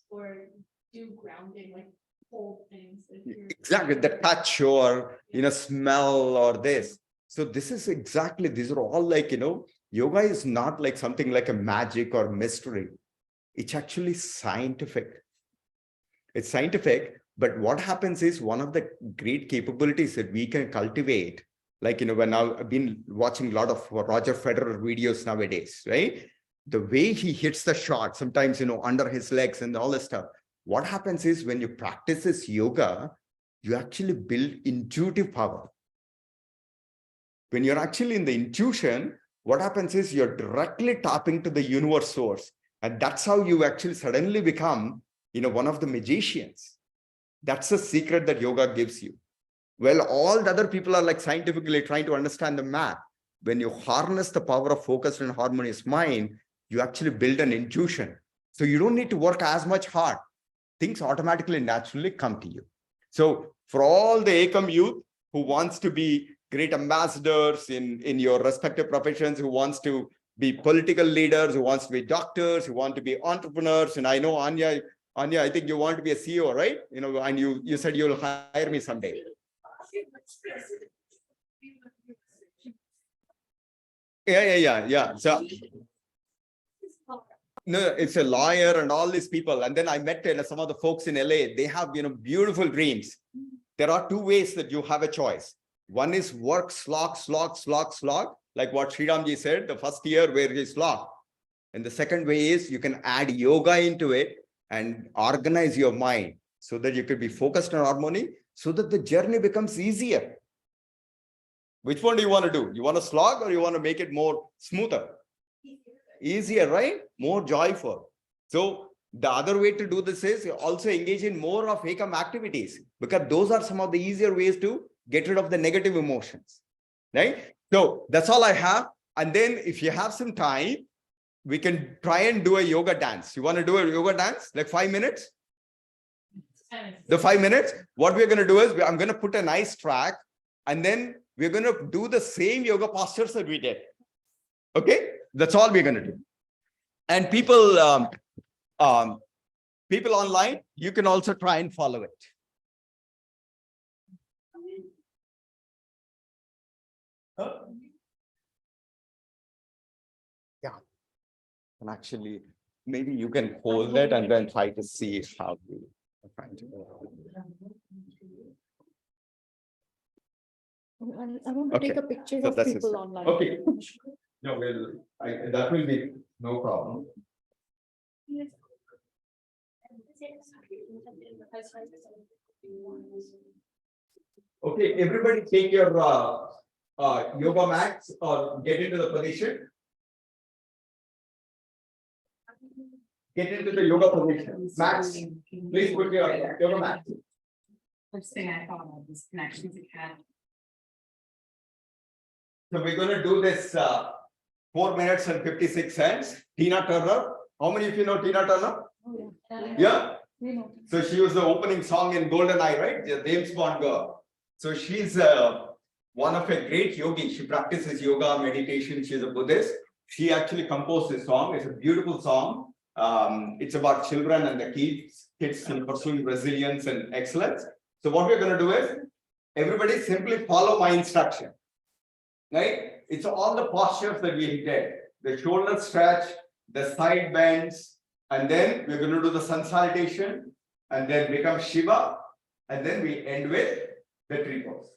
or do grounding, like hold things. Exactly, the touch or, smell or this. So this is exactly, these are all like, yoga is not like something like a magic or mystery. It's actually scientific. It's scientific. But what happens is one of the great capabilities that we can cultivate, like, when I've been watching a lot of Roger Federer videos nowadays, right? The way he hits the shot, sometimes, under his legs and all this stuff. What happens is when you practice this yoga, you actually build intuitive power. When you're actually in the intuition, what happens is you're directly tapping to the universe source. And that's how you actually suddenly become, one of the magicians. That's the secret that yoga gives you. Well, all the other people are like scientifically trying to understand the math. When you harness the power of focused and harmonious mind, you actually build an intuition. So you don't need to work as much hard. Things automatically, naturally come to you. So for all the Ekam youth who wants to be great ambassadors in your respective professions, who wants to be political leaders, who wants to be doctors, who want to be entrepreneurs, and I know Anya, I think you want to be a CEO, right? And you said you'll hire me someday. Yeah. So no, it's a lawyer and all these people. And then I met some of the folks in LA. They have, beautiful dreams. There are two ways that you have a choice. One is work, slog, like what Shriramji said, the first year where he slog. And the second way is you can add yoga into it and organize your mind so that you could be focused on harmony, so that the journey becomes easier. Which one do you want to do? You want to slog or you want to make it more smoother? Easier, right? More joyful. So the other way to do this is also engage in more of Ekam activities, because those are some of the easier ways to get rid of the negative emotions, right? So that's all I have. And then if you have some time, we can try and do a yoga dance. You want to do a yoga dance, like 5 minutes? The 5 minutes, what we're going to do is I'm going to put a nice track, and then we're going to do the same yoga postures that we did. Okay, that's all we're going to do. And people online, you can also try and follow it. Yeah, and actually, maybe you can hold it and then try to see how we are trying to do it. I want to take a picture of people online. Okay. No, that will be no problem. Okay, everybody take your yoga mats or get into the position. Get into the yoga position. Max, please put your yoga mat. First thing I thought of was connections again. So we're going to do this 4 minutes and 56 seconds. Tina Turner. How many of you know Tina Turner? Yeah. So she was the opening song in GoldenEye, right? The James Bond girl. So she's one of a great yogi. She practices yoga, meditation. She's a Buddhist. She actually composed this song. It's a beautiful song. It's about children and the kids pursuing resilience and excellence. So what we're going to do is everybody simply follow my instruction. Right? It's all the postures that we did. The shoulder stretch, the side bends, and then we're going to do the Sun Salutation, and then become Shiva, and then we end with the tree pose.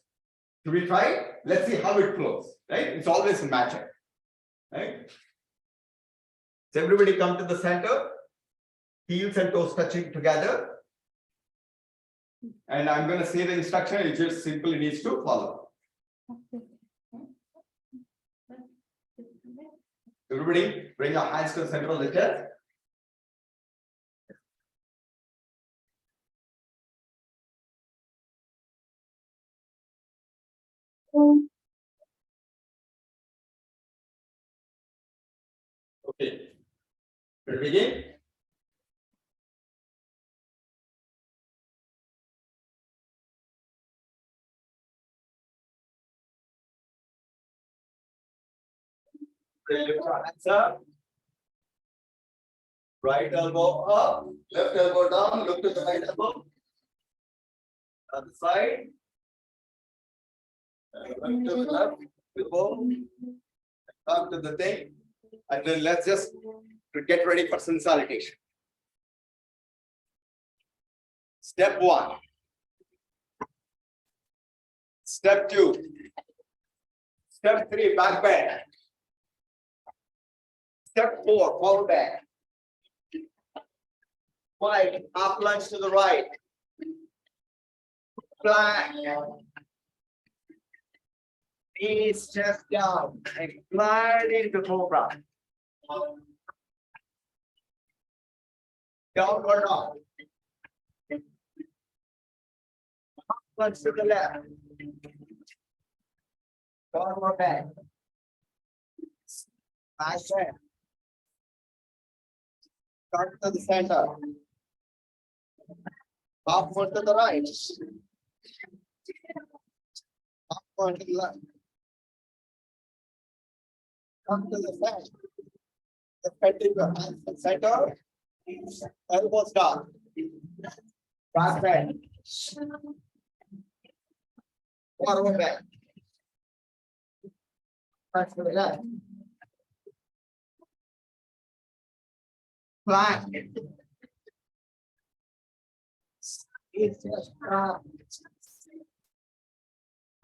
Should we try? Let's see how it flows. Right? It's always magic. Right? So everybody come to the center, heels and toes touching together. And I'm going to say the instruction, it just simply needs to follow. Everybody, bring your hands to the center of the chest. Okay. Should we begin? Lift your hands up. Right elbow up, left elbow down, look to the right elbow. Other side. Look to the left elbow. Come to the thing. And then let's just get ready for Sun Salutation. Step 1. Step 2. Step 3, back bend. Step 4, fall back. 5, half lunge to the right. Flat. Knees, chest down, and glide into cobra. Downward dog. Half lunge to the left. Downward back. Nice hand. Start to the center. Half one to the right. Half one to the left. Come to the side. The head in your hands to the center. Elbows down. Back bend. Forward bend. Back to the left. Flat.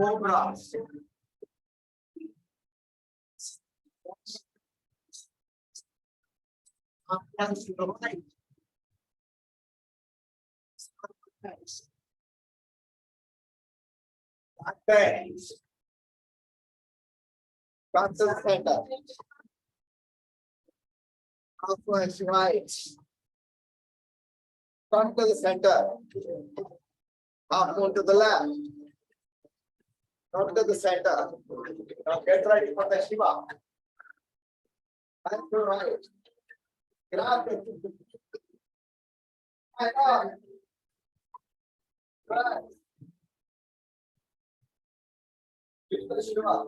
Cobra. Up and to the right. Back bend. Back to the center. Halfway right. Front to the center. Half moon to the left. Front to the center. Now get ready for the Shiva. Back to right. Grab it. Back up. Right. Get the Shiva.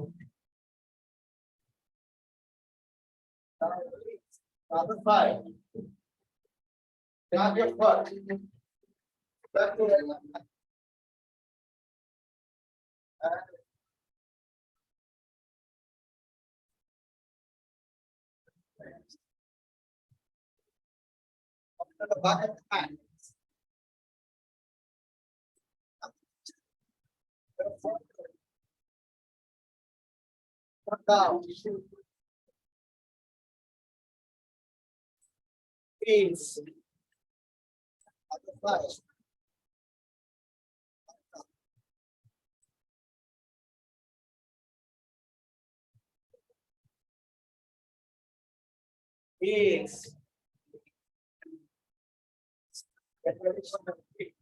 Other side. Grab your foot. Back to right. Up to the back of the hand. Down. Feet. Other side. Feet. Get ready for the feet.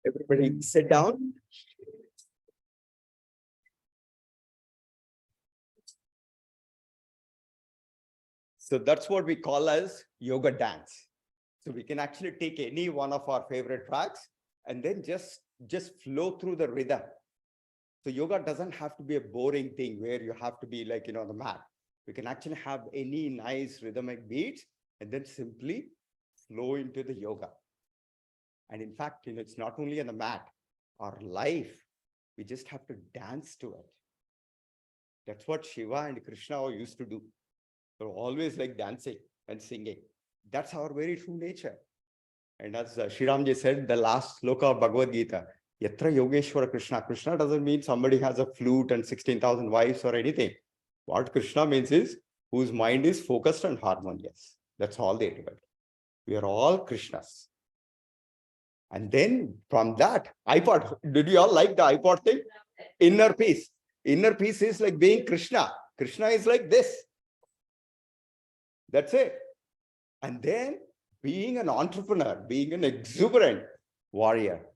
Everybody sit down. So that's what we call as yoga dance. So we can actually take any one of our favorite tracks and then just flow through the rhythm. So yoga doesn't have to be a boring thing where you have to be like, on the mat. We can actually have any nice rhythmic beats and then simply flow into the yoga. And in fact, it's not only on the mat, our life, we just have to dance to it. That's what Shiva and Krishna used to do. They're always like dancing and singing. That's our very true nature. And as Shriram ji said, the last sloka of Bhagavad Gita, Yatra Yogeshwara Krishna. Krishna doesn't mean somebody has a flute and 16,000 wives or anything. What Krishna means is whose mind is focused and harmonious. That's all they do. We are all Krishnas. And then from that, iPod, did you all like the iPod thing? Inner peace. Inner peace is like being Krishna. Krishna is like this. That's it. And then being an entrepreneur, being an exuberant warrior.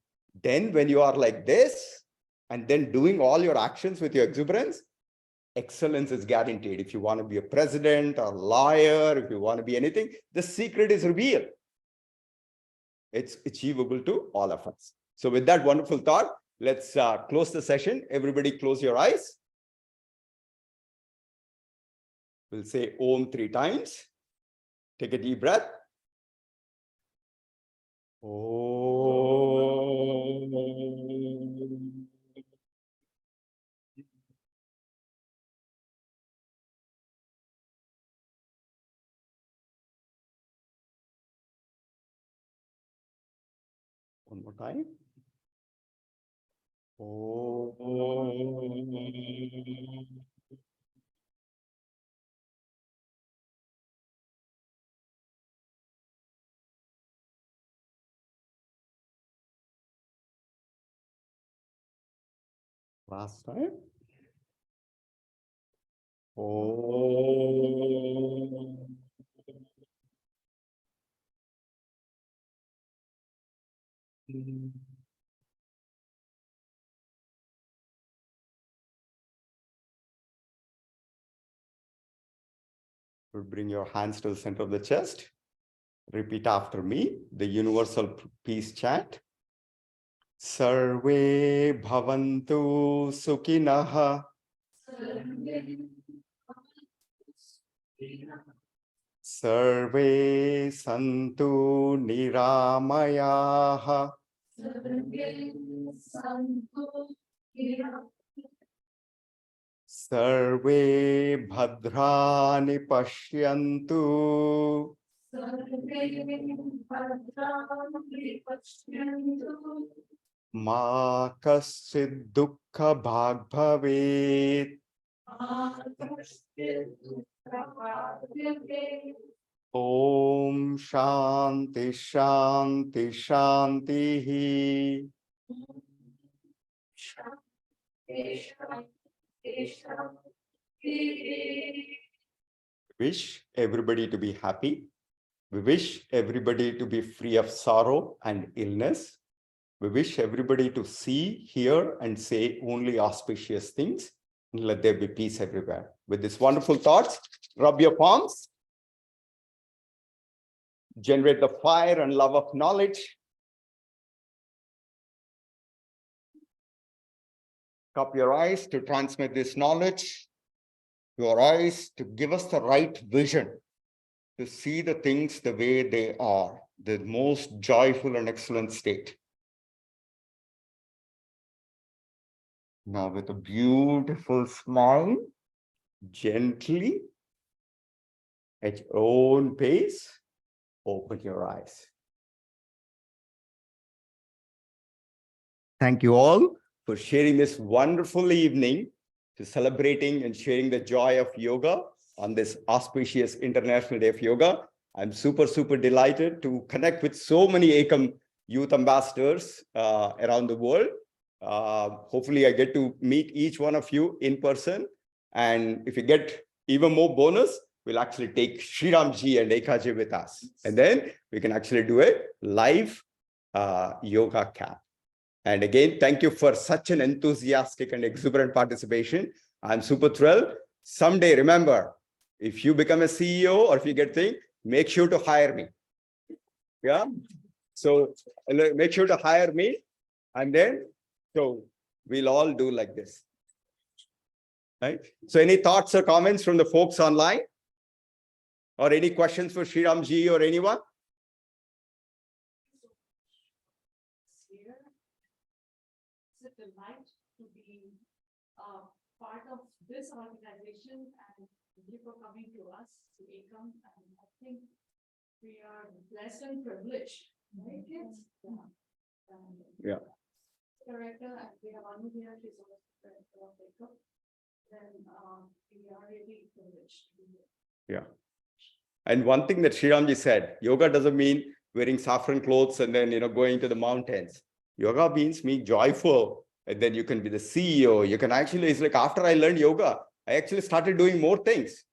Then when you are like this, and then doing all your actions with your exuberance, excellence is guaranteed. If you want to be a president or lawyer, if you want to be anything, the secret is revealed. It's achievable to all of us. So with that wonderful thought, let's close the session. Everybody close your eyes. We'll say Om 3 times. Take a deep breath. Om. One more time. Om. Last time. Om. Bring your hands to the center of the chest. Repeat after me, the universal peace chant. Sarve bhavantu sukhinah. Sarve santu niramayah. Sarve bhadrani pashyantu. Ma kaschid dukkha bhag bhavet. Om Shanti Shanti Shanti. Wish everybody to be happy. We wish everybody to be free of sorrow and illness. We wish everybody to see, hear, and say only auspicious things. And let there be peace everywhere. With these wonderful thoughts, rub your palms. Generate the fire and love of knowledge. Cup your eyes to transmit this knowledge. Your eyes to give us the right vision to see the things the way they are, the most joyful and excellent state. Now with a beautiful smile, gently, at your own pace, open your eyes. Thank you all for sharing this wonderful evening to celebrating and sharing the joy of yoga on this auspicious International Day of Yoga. I'm super, super delighted to connect with so many Ekam youth ambassadors around the world. Hopefully I get to meet each one of you in person. And if you get even more bonus, we'll actually take Shriram ji and Eka ji with us. And then we can actually do a live yoga camp. And again, thank you for such an enthusiastic and exuberant participation. I'm super thrilled. Someday, remember, if you become a CEO or if you get things, make sure to hire me. Yeah. So make sure to hire me. And then, so we'll all do like this. Right? So any thoughts or comments from the folks online? Or any questions for Shriram ji or anyone? It's a delight to be part of this organization and you for coming to us to Ekam. And I think we are blessed and privileged, right? Yes. Yeah. Director, and we have Anu here, she's also the director of Ekam. Then we are really privileged to be here. Yeah. And one thing that Shriramji said, yoga doesn't mean wearing saffron clothes and then, going to the mountains. Yoga means being joyful. And then you can be the CEO. You can actually, it's like after I learned yoga, I actually started doing more things.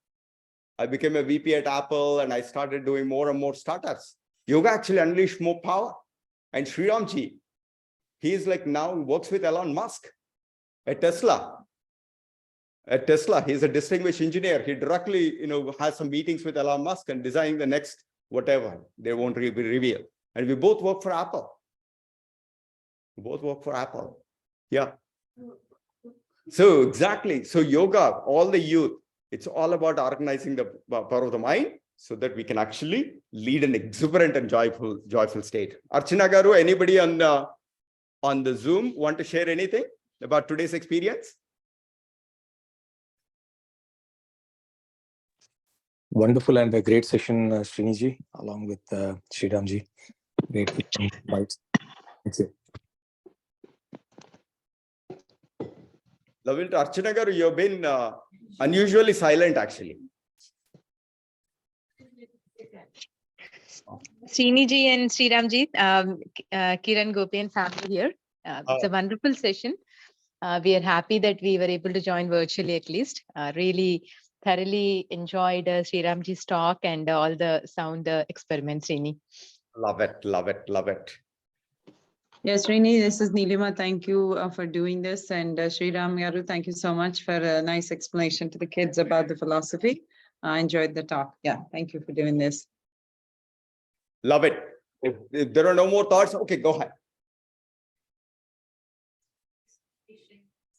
I became a VP at Apple and I started doing more and more startups. Yoga actually unleashed more power. And Shriramji, he is like now works with Elon Musk at Tesla. At Tesla, he's a distinguished engineer. He directly, has some meetings with Elon Musk and designing the next whatever. They won't be revealed. And we both work for Apple. We both work for Apple. Yeah. So exactly. So yoga, all the youth, it's all about organizing the power of the mind so that we can actually lead an exuberant and joyful state. Archana Garu, anybody on the Zoom want to share anything about today's experience? Wonderful and a great session, Sriniji, along with Shriramji. Great bites. That's it. Lovely. Archana Garu, you've been unusually silent, actually. Sriniji and Shriramji, Kiran, Gopi and family here. It's a wonderful session. We are happy that we were able to join virtually at least. Really thoroughly enjoyed Shriramji's talk and all the sound experiments, Srini. Love it, love it, love it. Yes, Rini, this is Nilima. Thank you for doing this. And Shriram Garu, thank you so much for a nice explanation to the kids about the philosophy. I enjoyed the talk. Yeah, thank you for doing this. Love it. If there are no more thoughts, okay, go ahead.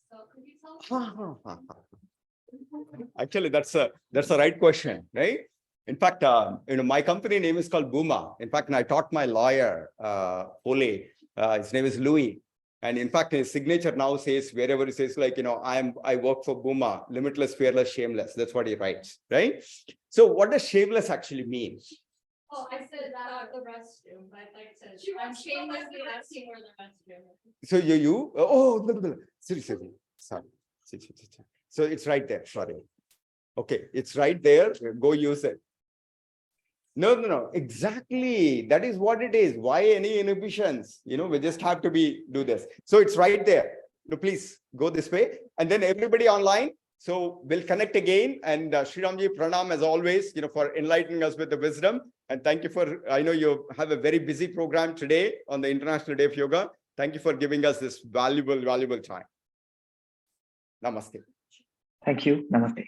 So could you tell us? Actually, that's the right question, right? In fact, my company name is called Booma. In fact, I taught my lawyer, Pole, his name is Louis. And in fact, his signature now says, wherever he says, like, I work for Booma, limitless, fearless, shameless. That's what he writes, right? So what does shameless actually mean? Oh, I said that the restroom, but like I said, I'm shamelessly asking where the restroom is. So sorry. So it's right there, sorry. Okay, it's right there, go use it. No, exactly. That is what it is. Why any inhibitions? We just have to do this. So it's right there. So please go this way. And then everybody online. So we'll connect again. And Shriramji, Pranam as always, for enlightening us with the wisdom. And thank you I know you have a very busy program today on the International Day of Yoga. Thank you for giving us this valuable time. Namaste. Thank you. Namaste.